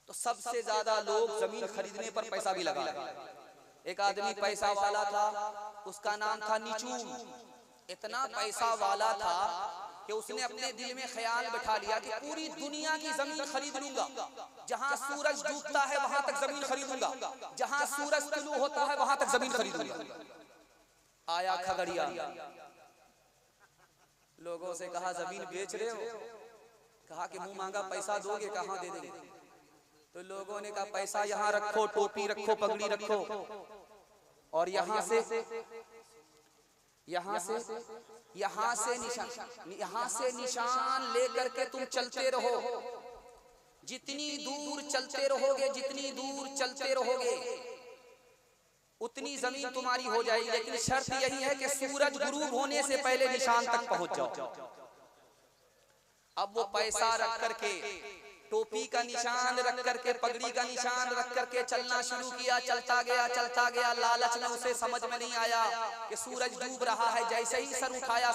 तो सबसे ज्यादा लोग जमीन खरीदने पर पैसा भी लगा रहे हैं। एक आदमी पैसा वाला था, उसका नाम था निचूम। इतना पैसा वाला था कि उसने अपने दिल में ख्याल बैठा लिया कि पूरी दुनिया की जमीन खरीद लूंगा, जहां सूरज डूबता है वहां तक जमीन खरीदूंगा, जहां सूरज तुलू होता है वहां तक जमीन खरीदूंगा। आया खगड़िया, लोगों से कहा जमीन बेच रहे हो? कहा कि मुंह मांगा पैसा दोगे, कहां दे देंगे? तो लोगों ने कहा पैसा यहाँ रखो, टोपी रखो, पगड़ी रखो, और यहाँ से निशान लेकर के तुम चलते रहो। जितनी दूर चलते रहोगे, जितनी दूर चलते रहोगे उतनी जमीन तुम्हारी हो जाएगी, लेकिन शर्त यही है कि सूरज गुरूब होने से पहले निशान तक पहुंच जाओ। अब वो पैसा रख करके, टोपी का निशान रख करके, पगड़ी का निशान रख करके चलना शुरू किया। चलता गया। लालच में उसे समझ में नहीं आया कि सूरज डूब रहा है। जैसे ही सर उठाया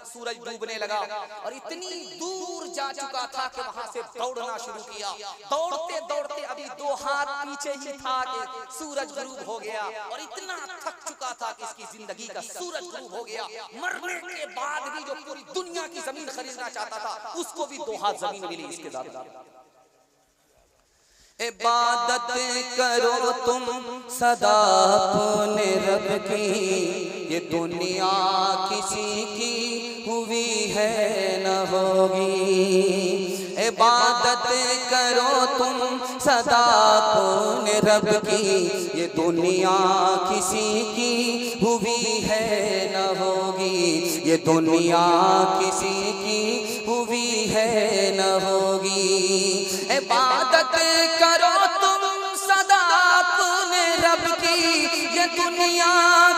सूरज डूबने लगा, और इतनी दूर जा चुका था कि वहां से दौड़ना शुरू किया। दौड़ते दौड़ते अभी 2 हाथ पीछे ही था कि सूरज गुरूब हो गया, और इतना थक चुका था कि इसकी जिंदगी का सूरज गुरूब हो गया। मरने के बाद भी जो पूरी दुनिया की जमीन खरीदना चाहता था, उसको भी 2 हाथ जमीन मिली इसके साथ। इबादत करो तुम सदा अपने रब की, ये दुनिया किसी की हुई है न होगी। इबादत करो तुम सदा अपने रब की, ये दुनिया किसी की हुई है न होगी। ये दुनिया किसी की हुई है न होगी। इबादत करो तुम सदा अपने रब की, ये दुनिया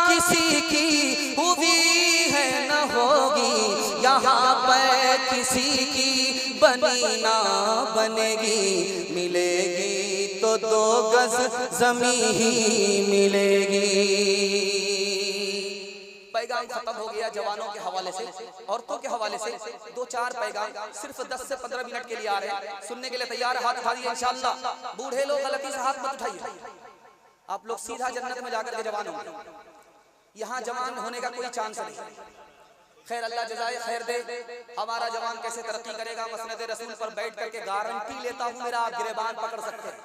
किसी की हुई है न होगी। यहाँ पर किसी की बनी ना बनेगी, मिलेगी तो 2 गज ज़मीं ही मिलेगी। पैगाम खत्म हो गया जवानों के हवाले से, औरतों के हवाले से 2-4 पैगाम सिर्फ 10 से 15 मिनट के लिए आ रहे हैं। सुनने के लिए तैयार? हाथ उठा दिए इंशाअल्लाह। बूढ़े लोग गलती से हाथ मत उठाइए, आप लोग सीधा जन्नत में जाकर के जवान होंगे। यहाँ जवान होने का कोई चांस नहीं। खैर, अल्लाह जज़ाए खैर दे। हमारा जवान कैसे तरक्की करेगा? मसनद रसूल पर बैठ करके गारंटी लेता हूँ मेरा आप गिरेबान पकड़ सकते हैं।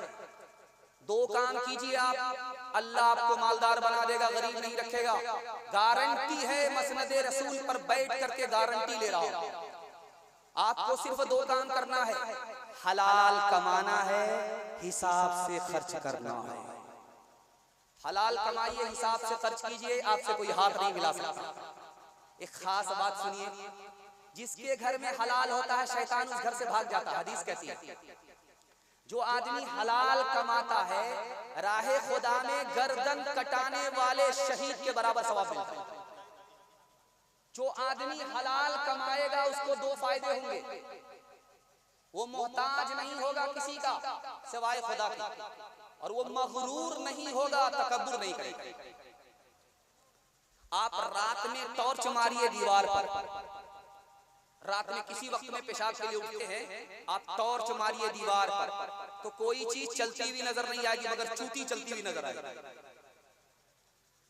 2 काम कीजिए आप, अल्लाह आपको मालदार बना देगा, गरीब नहीं रखेगा। गारंटी है, मसनद रसूल पर बैठ करके गारंटी ले रहा हूं। आपको सिर्फ 2 काम करना है, हलाल कमाना है, हिसाब से खर्च करना है। हलाल कमाइए, हिसाब से खर्च कीजिए, आपसे कोई हाथ नहीं मिला सकता। एक खास बात सुनिए, जिसके घर में हलाल होता है शैतान उस घर से भाग जाता है। हदीस कहती है, जो आदमी हलाल कमाता है, राहे खुदा में गर्दन कटाने वाले शहीद के बराबर सवाब मिलता है। जो आदमी हलाल कमाएगा उसको 2 फायदे होंगे। वो मोहताज नहीं होगा किसी का सिवाय खुदा के, और वो मगरूर नहीं होगा, तकब्बुर नहीं करेगा। आप रात में टॉर्च मारिए दीवार पर, रात में किसी वक्त में पेशाब के लिए उठते हैं, आप टॉर्च मारिए दीवार पर, तो कोई चीज चलती हुई नजर नहीं आएगी, मगर चूटी चलती हुई नजर आएगी।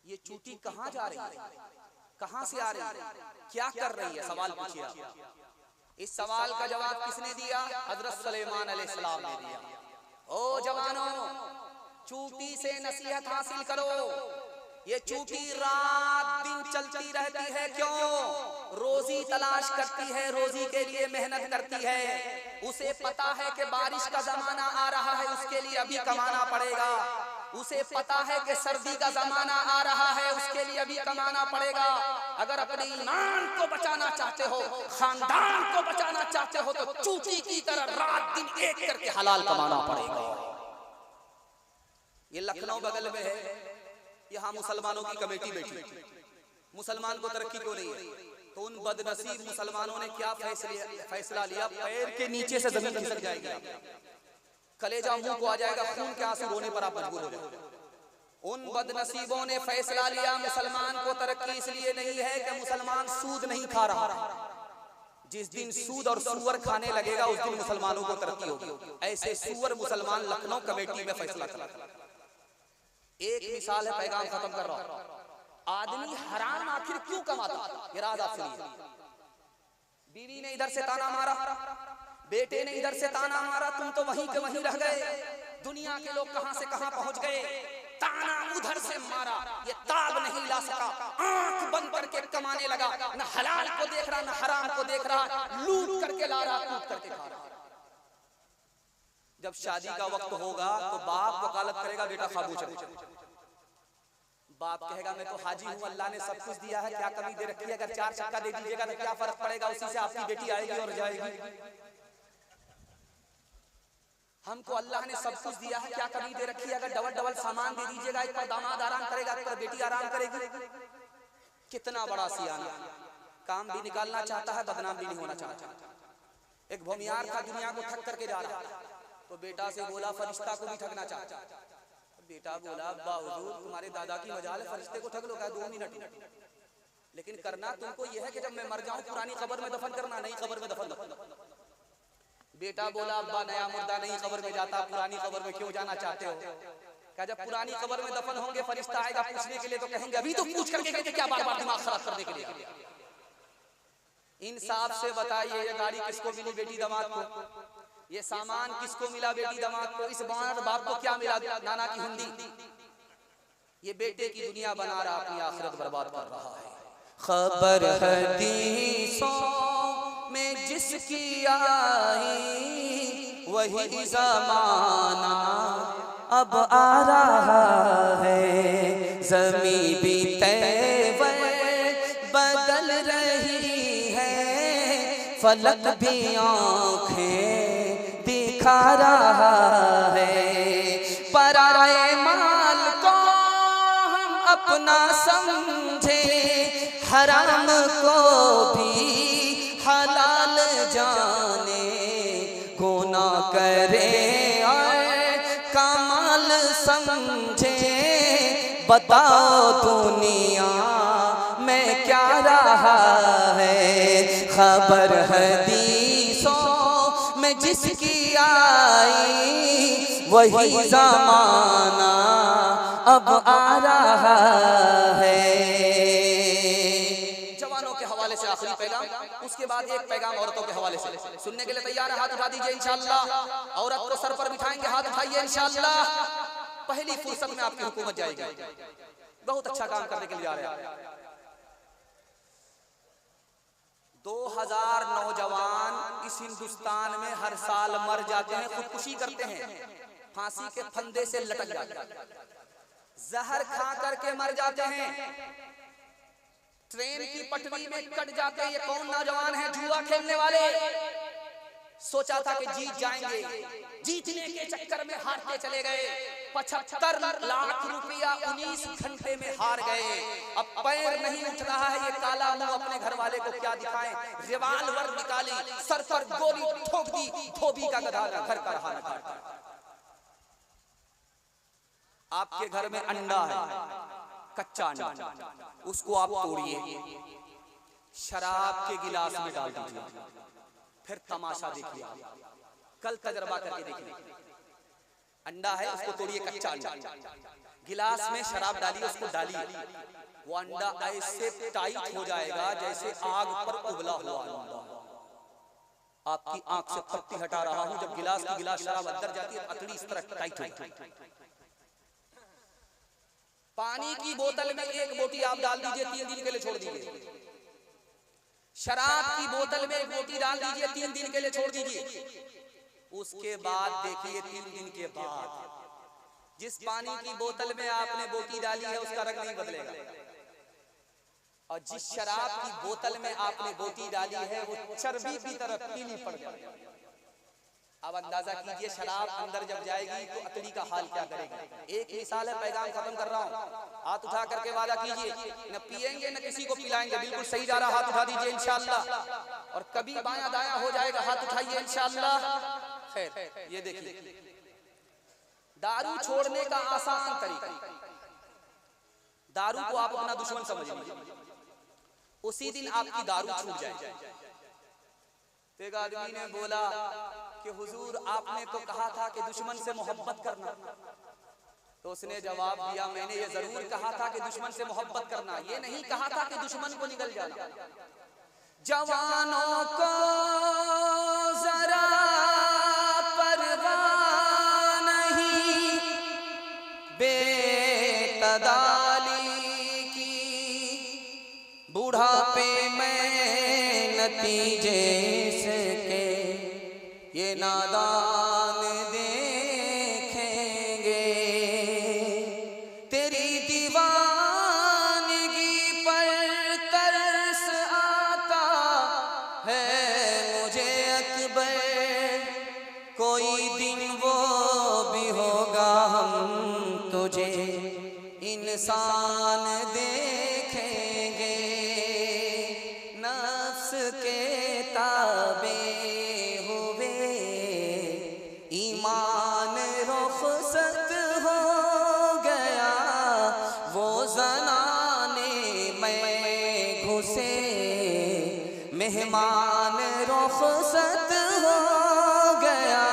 ये चूटी कहाँ जा रही है, कहाँ से आ रही है, क्या कर रही है? सवाल पूछिए आप। इस सवाल का जवाब किसने दिया? हजरत सुलेमान अलैहिस्सलाम ने दिया। ओ जवानों, चूटी से नसीहत हासिल करो। ये चूटी रात दिन चलती रहती है, क्यों? रोजी तलाश करती है, रोजी के लिए मेहनत करती है। उसे पता है कि बारिश का जमाना आ रहा है, उसके लिए अभी कमाना पड़ेगा। उसे पता है कि सर्दी का जमाना आ रहा है, उसके लिए अभी कमाना पड़ेगा। अगर अपने ईमान को बचाना चाहते हो, खानदान को बचाना चाहते हो, तो चूटी की तरह रात दिन एक करके हलाल कमाना पड़ेगा। ये लखनऊ बगल में है, यहाँ मुसलमानों की कमेटी बैठी, मुसलमान को तरक्की क्यों नहीं है? तो उन बदनसीब मुसलमानों ने क्या फैसला लिया, पैर के नीचे से जमीन खिसक जाएगी, कलेजा मुंह को आ जाएगा, खून के आंसू रोने पर आप मजबूर हो जाओगे। उन बदनसीबों ने फैसला लिया मुसलमान को तरक्की इसलिए नहीं है कि मुसलमान सूद नहीं खा रहा, जिस दिन सूद और सुअर खाने लगेगा उस दिन मुसलमानों को तरक्की होगी। ऐसे सुअर मुसलमान लखनऊ कमेटी में फैसला किया। एक मिसाल है, पैगाम खत्म कर रहा हूं। आदमी हराम आखिर क्यों कमाता? ये राज आप सुनिए। बीवी ने इधर से ताना मारा, बेटे ने इधर से ताना मारा, तुम तो वहीं के वहीं रह गए। दुनिया के लोग कहां से कहां पहुंच गए, ताना उधर से मारा, ये ताब नहीं ला सका, आंख बंद करके कमाने लगा, न हलाल को देख रहा न हराम को देख रहा, लूट करके ला रहा, कूट करके खा रहा। जब शादी का वक्त होगा तो बाप वकालत करेगा, बेटा खामोश रहे। बाप कहेगा मैं तो हाजी हूँ, अल्लाह ने सब कुछ दिया है, क्या कमी दे रखी है? अगर 4 चक्का दे दीजिएगा तो क्या फर्क पड़ेगा, उसी से आपकी बेटी आएगी और जाएगी। हमको अल्लाह ने सब कुछ दिया है, क्या कमी दे रखी है? अगर डबल डबल सामान दे दीजिएगा, एक पर दामाद आराम करेगा, एक पर बेटी आराम करेगी। कितना बड़ा सियाना, काम भी निकालना चाहता है, बदनाम भी नहीं होना चाहता। एक भूमियार था, दुनिया को ठग करके जा रहा, तो बेटा से बोला फरिश्ता को भी ठगना चाहता। बेटा बोला अब्बा हुजूर तुम्हारे दादा की मजाल है, फरिश्ते को ठग लो, 2 मिनट, लेकिन करना तुमको यह है कि जब मैं मर जाऊं पुरानी कब्र में दफन करना, नई कब्र में दफन। बेटा बोला अब्बा नया मुर्दा नई कब्र में जाता, पुरानी कब्र में क्यों जाना चाहते हो? क्या जब पुरानी कब्र में दफन होंगे फरिश्ता आएगा पूछने के लिए तो कहेंगे अभी तो पूछ करके गए थे, क्या बार बार दिमाग खराब करने के लिए? इंसाफ से बताइए, ये गाड़ी किसको मिली बेटी दामाद को? ये सामान किसको मिला बेटी दामाद को? इस बाप को क्या मिला? नाना की हुंडी। ये बेटे की दुनिया बना रहा, अपनी आखिरत बर्बाद कर रहा है। खबर हदीसों में जिसकी आई वही ज़माना अब आ रहा है। ज़मीं भी तैवर बदल रही है, फलक भी आँखें दिखा रहा है। पराए माल को हम अपना समझे, हराम को भी हलाल जाने, गुनाह करे और कमाल समझे। बताओ दुनिया में क्या रहा है, खबर हदीसों में जिसकी आई वही ज़माना अब आ रहा है। से आखिरी पैगाम, उसके बाद एक पैगाम औरतों के हवाले से सुनने के लिए तैयार है? हाथ उठा दीजिए इंशाअल्लाह। औरत को सर पर बिठाएंगे, हाथ उठाइए इंशाअल्लाह। पहली फुर्सत में आपकी हुकूमत जाएगी, बहुत अच्छा काम करने के लिए जा रहे हैं। 2000 नौजवान इस हिंदुस्तान में हर साल मर जाते हैं, खुदकुशी करते हैं, फांसी के फंदे से लटक जाते हैं, जहर खा करके मर जाते हैं, ट्रेन की पटरी में कट जाते हैं। ये कौन नौजवान है? जुआ खेलने वाले। सोचा था कि जीत जाएंगे, जीतने के चक्कर में हारते चले गए। 75 लाख रुपया 19 घंटे में हार गए। अब पैर नहीं उठ रहा है, ये काला मुंह अपने घर वाले को क्या दिखाएं? रिवाल्वर निकाली, सर पर गोली ठोक दी, धोबी का गधा घर का रहा न। आपके घर में अंडा है, कच्चा अंडा, उसको आप तोड़िए, शराब के गिलास में डाल दीजिए, फिर तमाशा देखिए। कल तजर्बा करके देखिए। अंडा है, उसको तोड़िए, कच्चा अंडा, गिलास में शराब डालिए, उसको डालिए, वो अंडा ऐसे टाइट हो जाएगा जैसे आग पर उबला हुआ अंडा। आपकी आंख से पत्ती हटा रहा हूं, जब गिलास की गिलास शराब अंदर जाती है, अतड़ी इस तरह टाइट होती है। पानी की बोतल में एक बोटी आप डाल दीजिए, 3 दिन के लिए छोड़ दीजिए। शराब की बोतल में एक बोटी डाल दीजिए, 3 दिन के लिए छोड़ दीजिए। उसके बाद देखिए 3 दिन के बाद जिस पानी की बोतल में आपने बोटी डाली है उसका रंग नहीं बदलेगा, और जिस शराब की बोतल में आपने बोटी डाली है वो चर्बी की तरह पीली पड़ जाएगी। अब अंदाजा कीजिए शराब अंदर जब जाएगी तो अतड़ी का हाल क्या करेगी। एक मिसाल है, पैगाम खत्म कर रहा हूँ। हाथ उठा करके वादा कीजिए, न पिएंगे न किसी को पिलाएंगे। बिल्कुल सही जा रहा, हाथ उठा दीजिए इंशाअल्लाह। और कभी बायां दायां हो जाएगा, हाथ उठाइए इंशाअल्लाह। खैर ये देखिए, दारू छोड़ने का आसान तरीका, दारू को आप अपना दुश्मन समझ लीजिए, उसी दिन आपकी दारू छूट जाए। तो एक आदमी ने बोला कि हुजूर आपने तो कहा था कि दुश्मन से मोहब्बत करना। तो उसने जवाब दिया, मैंने ये जरूर कहा था कि दुश्मन से मोहब्बत करना, ये नहीं कहा था कि दुश्मन को निगल जाना। जवानों को जरा परवाह नहीं बेतदाली की, बुढ़ापे में नतीजे से के ये नादान देखेंगे। तेरी दीवानगी पर तरस आता है मुझे अकबर, कोई दिन वो भी होगा हम तुझे इंसान देखेंगे। नफ्स के ताबे ईमान रुखसत हो गया, वो ज़नाने में घुसे मेहमान रुखसत हो गया।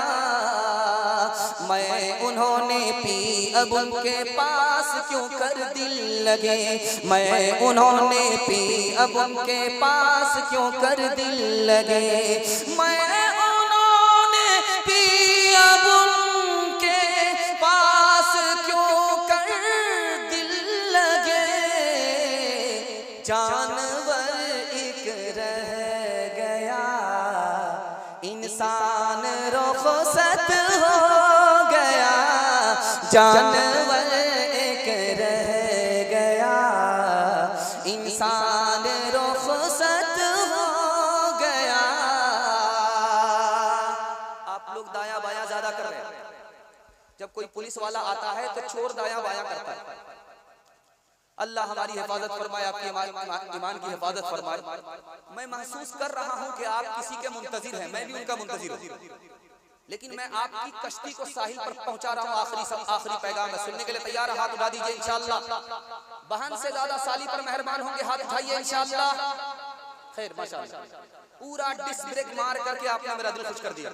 मैं उन्होंने पी अब उनके पास क्यों कर दिल लगे, मैं उन्होंने पी अब उनके पास क्यों कर दिल लगे। मैं अब उनके पास क्यों कर दिल लगे, जानवर एक रह गया इंसान रुखसत हो गया, जानवर एक रह गया इंसान रुखसत हो गया। दाया बाया ज्यादा कर रहे हैं। जब कोई पुलिस वाला आता है तो चोर दाया बाया करता है। अल्लाह हमारी हिफाजत फरमाए, आपकी ईमान की हिफाजत फरमाए। मैं महसूस कर रहा हूं कि आप किसी के मुंतजिर हैं, मैं भी उनका मुंतजिर हूं, लेकिन मैं आपकी कश्ती को साहिल पर पहुंचा रहा हूं। आखिरी पैगाम है, सुनने के लिए तैयार है? हाथ उठा दीजिए इंशाअल्लाह। बहन से ज्यादा साली पर मेहरबान होंगे, हाथ उठाइए इंशाअल्लाह। खैर माशाअल्लाह, पूरा डिस्क ब्रेक मार करके आपने मेरा दिल खुश कर दिया।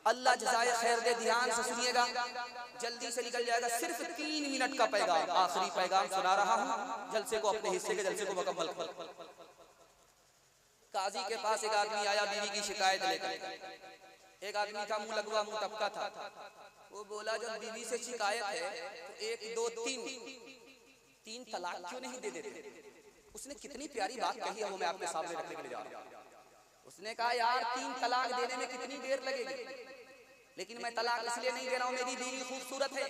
अल्लाह जज़ाए खैर दे। ध्यान से सुनिएगा, जल्दी से निकल जाएगा। सिर्फ 3 मिनट का पैगाम, आखिरी पैगाम सुना रहा हूँ। जलसे को, अपने हिस्से के जलसे को मुकम्मल कर। काजी के पास एक आदमी आया बीवी की शिकायत लेकर। एक आदमी था मुंह लगवा, मुंह टपका था। वो बोला जब बीवी से शिकायत है तो 1 2 3 तलाक क्यों नहीं दे देते? उसने कितनी प्यारी बात कही है, वो मैं आपके सामने रखने के लिए जा रहा हूँ। उसने कहा यार 3 तलाक देने में कितनी देर लगेगी, लेकिन मैं तलाक इसलिए नहीं दे रहा हूं, मेरी बीवी खूबसूरत है।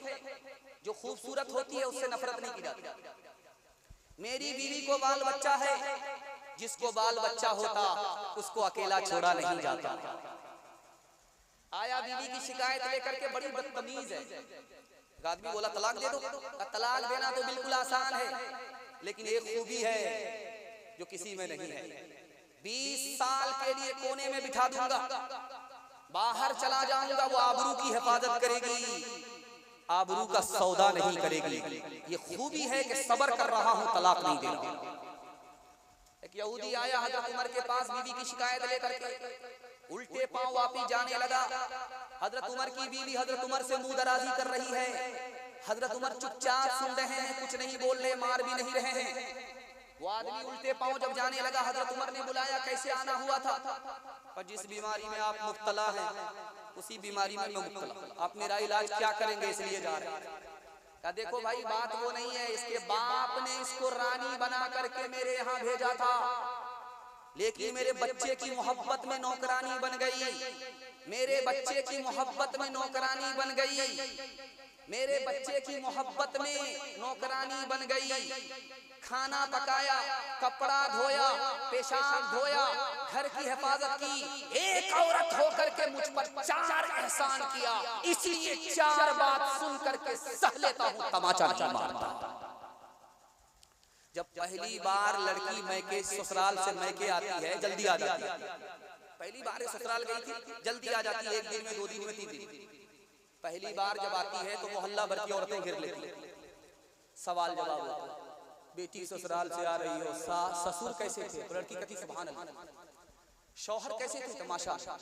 जो खूबसूरत होती है उससे नफरत नहीं की जाती। मेरी बीवी को बाल बच्चा है, जिसको बाल बच्चा होता उसको अकेला छोड़ा नहीं जाता। आया बीवी की शिकायत लेकर के, बड़ी बदतमीज है। आदमी बोला तलाक दे दो। तलाक देना तो बिल्कुल आसान है, लेकिन एक खूबी है जो किसी में नहीं है। 20 साल के लिए कोने में बिठा दूंगा, बाहर चला जाऊंगा, वो आबरू की हिफाजत करेगी, आबरू का सौदा नहीं करेगी। ये खूबी है कि सब्र कर रहा हूं, तलाक नहीं दे रहा। एक यहूदी आया हजरत उमर के पास बीवी की शिकायत लेकर के, उल्टे पांव वापस जाने लगा। हजरत उमर की बीवी हजरत उमर से मुंह दराजी कर रही है। हजरत उमर चुपचाप सुन रहे हैं, कुछ नहीं बोल रहे, मार भी नहीं रहे हैं। वो आदमी उल्टे पांव जब जाने लगा, हजरत उमर ने बुलाया, कैसे आना हुआ था? और जिस बीमारी में आप मुब्तला हैं उसी बीमारी में मैं मुब्तला, आप मेरा इलाज क्या करेंगे इसलिए जा रहे हैं। कहा देखो भाई बात वो नहीं है, इसके बाप ने इसको रानी बना करके मेरे यहाँ भेजा था, लेकिन मेरे बच्चे की मोहब्बत में नौकरानी बन गई। मेरे बच्चे की मोहब्बत में नौकरानी बन गई, मेरे बच्चे की मोहब्बत में नौकरानी बन गई। खाना पकाया, कपड़ा धोया, पेशाब धोया, घर की हिफाजत की। एक औरत होकर के मुझ पर 4 एहसान किया, इसलिए 4 बात सुन करके सह लेता हूं, तमाचा नहीं मारता। जब पहली बार लड़की मैके ससुराल से मैके आती है, जल्दी आ जाती है। पहली बार ससुराल गई थी, जल्दी आ जाती है, 1 दिन में, 2 दिन में, 3 दिन। पहली बार जब आती है तो मोहल्ला भर की औरतें घेर लेती हैं। सवाल जवाब होता है, बेटी ससुराल से आ रही हो, ससुर कैसे थे? तो लड़की कहती सुभान अल्लाह। शौहर कैसे थे? तो माशाअल्लाह।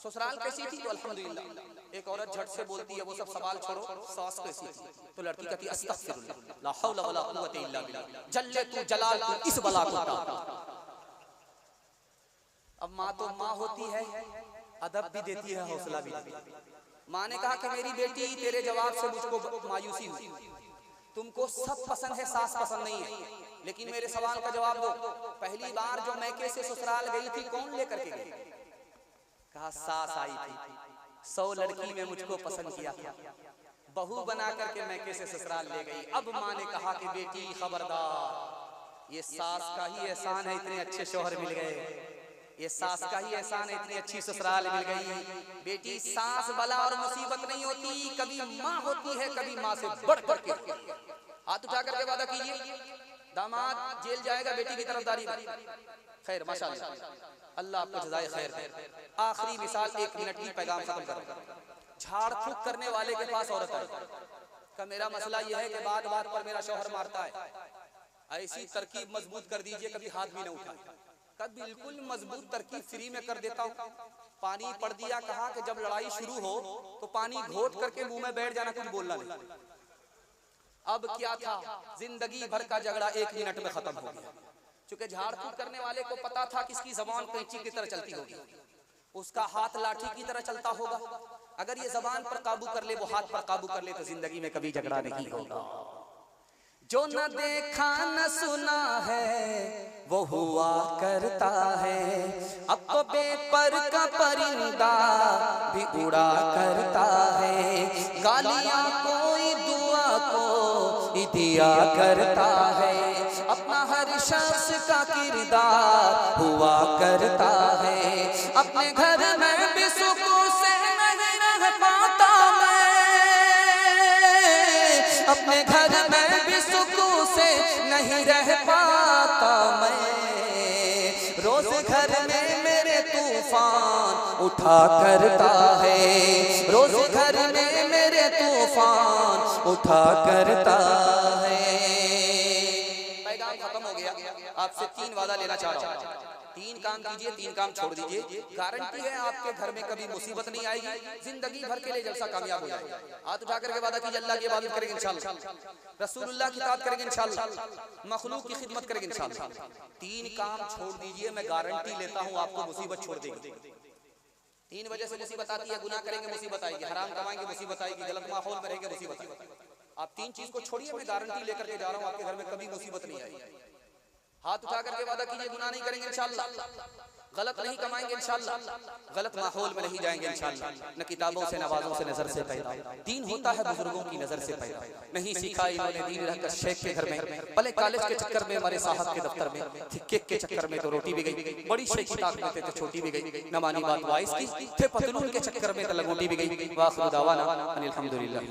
ससुराल कैसी थी? तो अल्हम्दुलिल्लाह। एक औरत झट से बोलती है, वो सब सवाल छोड़ो, सास कैसी थी? तो लड़की कहती अस्तगफिरुल्लाह, ला हौला वला कुव्वता इल्ला बिल्लाह, जल्ले तू जलाल तू इस बला को उतार। अब माँ तो माँ होती है, अदब भी देती है, हौसला भी देती है। माँ ने कहा कि मेरी बेटी, तेरे जवाब से मुझको मायूसी हुई। तुमको सब पसंद है, सास पसंद नहीं है, लेकिन मेरे सवाल का जवाब दो। पहली बार जो मैके से ससुराल गई थी, कौन लेकर के गई? कहा सास आई थी, 100 लड़की में मुझको पसंद किया था, बहू बना करके मैके से ससुराल ले गई। अब माँ ने कहा कि बेटी खबरदार, ये सास का ही एहसान है, इतने अच्छे शौहर मिल गए, ये सास का ही एहसान है, इतनी अच्छी ससुराल मिल गई। बेटी, सास बला और मुसीबत नहीं होती, कभी माँ होती है, कभी माँ से बढ़ बढ़ के। हाथ उठा करके वादा कीजिए, दामाद जेल जाएगा बेटी की तरफदारी में। खैर माशाअल्लाह, अल्लाह आपको जज़ाए खैर दे। आखिरी मिसाल, 1 मिनट की, पैगाम खत्म कर। झाड़ फूक करने वाले के पास औरत आई का मेरा मसला यह है कि बात बात पर मेरा शौहर मारता है, ऐसी तरकीब मजबूत कर दीजिए कभी हाथ भी न उठाए। कब बिल्कुल मजबूत तरकीब फ्री में कर देता हूँ। पानी पड़ दिया, कहा कि जब लड़ाई शुरू हो तो पानी घोट करके मुंह में बैठ जाना, कुछ बोलना नहीं। अब क्या था, जिंदगी भर का झगड़ा 1 मिनट में खत्म हो गया। चूंकि झाड़ फूक करने वाले को पता था कि इसकी जबान कैंची की तरह चलती होगी, उसका हाथ लाठी की तरह चलता होगा। अगर ये जबान पर काबू कर ले, वो हाथ पर काबू कर ले, तो जिंदगी में कभी झगड़ा नहीं होगा। जो न देखा न सुना है वो हुआ करता है, अब तो बेपर का परिंदा भी उड़ा करता है। गालियां कोई दुआ को दिया करता है, अपना हर शख्स का किरदार हुआ करता है। अपने घर में भी सुकून से नहीं रह पाता मैं, अपने घर में भी सुकून से नहीं रह पाता मैं। रोज घर में मेरे तूफान उठा करता है, रोज घर में मेरे तूफान उठा करता है। पैगाम खत्म हो गया। आपसे 3 वादा लेना चाह रहा हूँ। 3 काम कीजिए, 3 काम छोड़ दीजिए। गारंटी है आपके घर में कभी मुसीबत नहीं आएगी, जिंदगी भर के लिए जलसा कामयाब हो जाएगा। हाथ उठा करके वादा कीजिए, अल्लाह की इबादत करेंगे इंशाअल्लाह, रसूलुल्लाह की इताअत करेंगे इंशाअल्लाह, मखलूक की खिदमत करेंगे इंशाअल्लाह। 3 काम छोड़ दीजिए, मैं गारंटी लेता हूँ आपको मुसीबत छोड़ देगी। 3 वजह से मुसीबत आती है, गुनाह करेंगे मुसीबत आएगी, हराम कमाएंगे मुसीबत आएगी, गलत माहौल में रहेंगे मुसीबत आएगी। आप 3 चीज को छोड़िए, मैं गारंटी लेकर के जा रहा हूँ आपके घर में कभी मुसीबत नहीं आएगी। हाथ उठा करके वादा कीजिए, गुनाह नहीं करेंगे इंशाअल्लाह, गलत नहीं कमाएंगे इंशाअल्लाह, गलत माहौल में नहीं जाएंगे इंशाअल्लाह। न किताबों से नवाजों से नजर से पैदा, दीन होता है बुजुर्गों की नजर से पैदा। नहीं सीखा इन्होंने दीन रहकर शेख के घर में, पहले कॉलेज के चक्कर में, हमारे साहब के दफ्तर में, केक के चक्कर में तो रोटी भी गई, बड़ी शेखी ताकत में थे तो छोटी भी गई, न मानी बात वाइस की, थे पतलून के चक्कर में तो लंगोटी भी गई। वाखिर दावाना अनिल हम्दुलिल्लाह।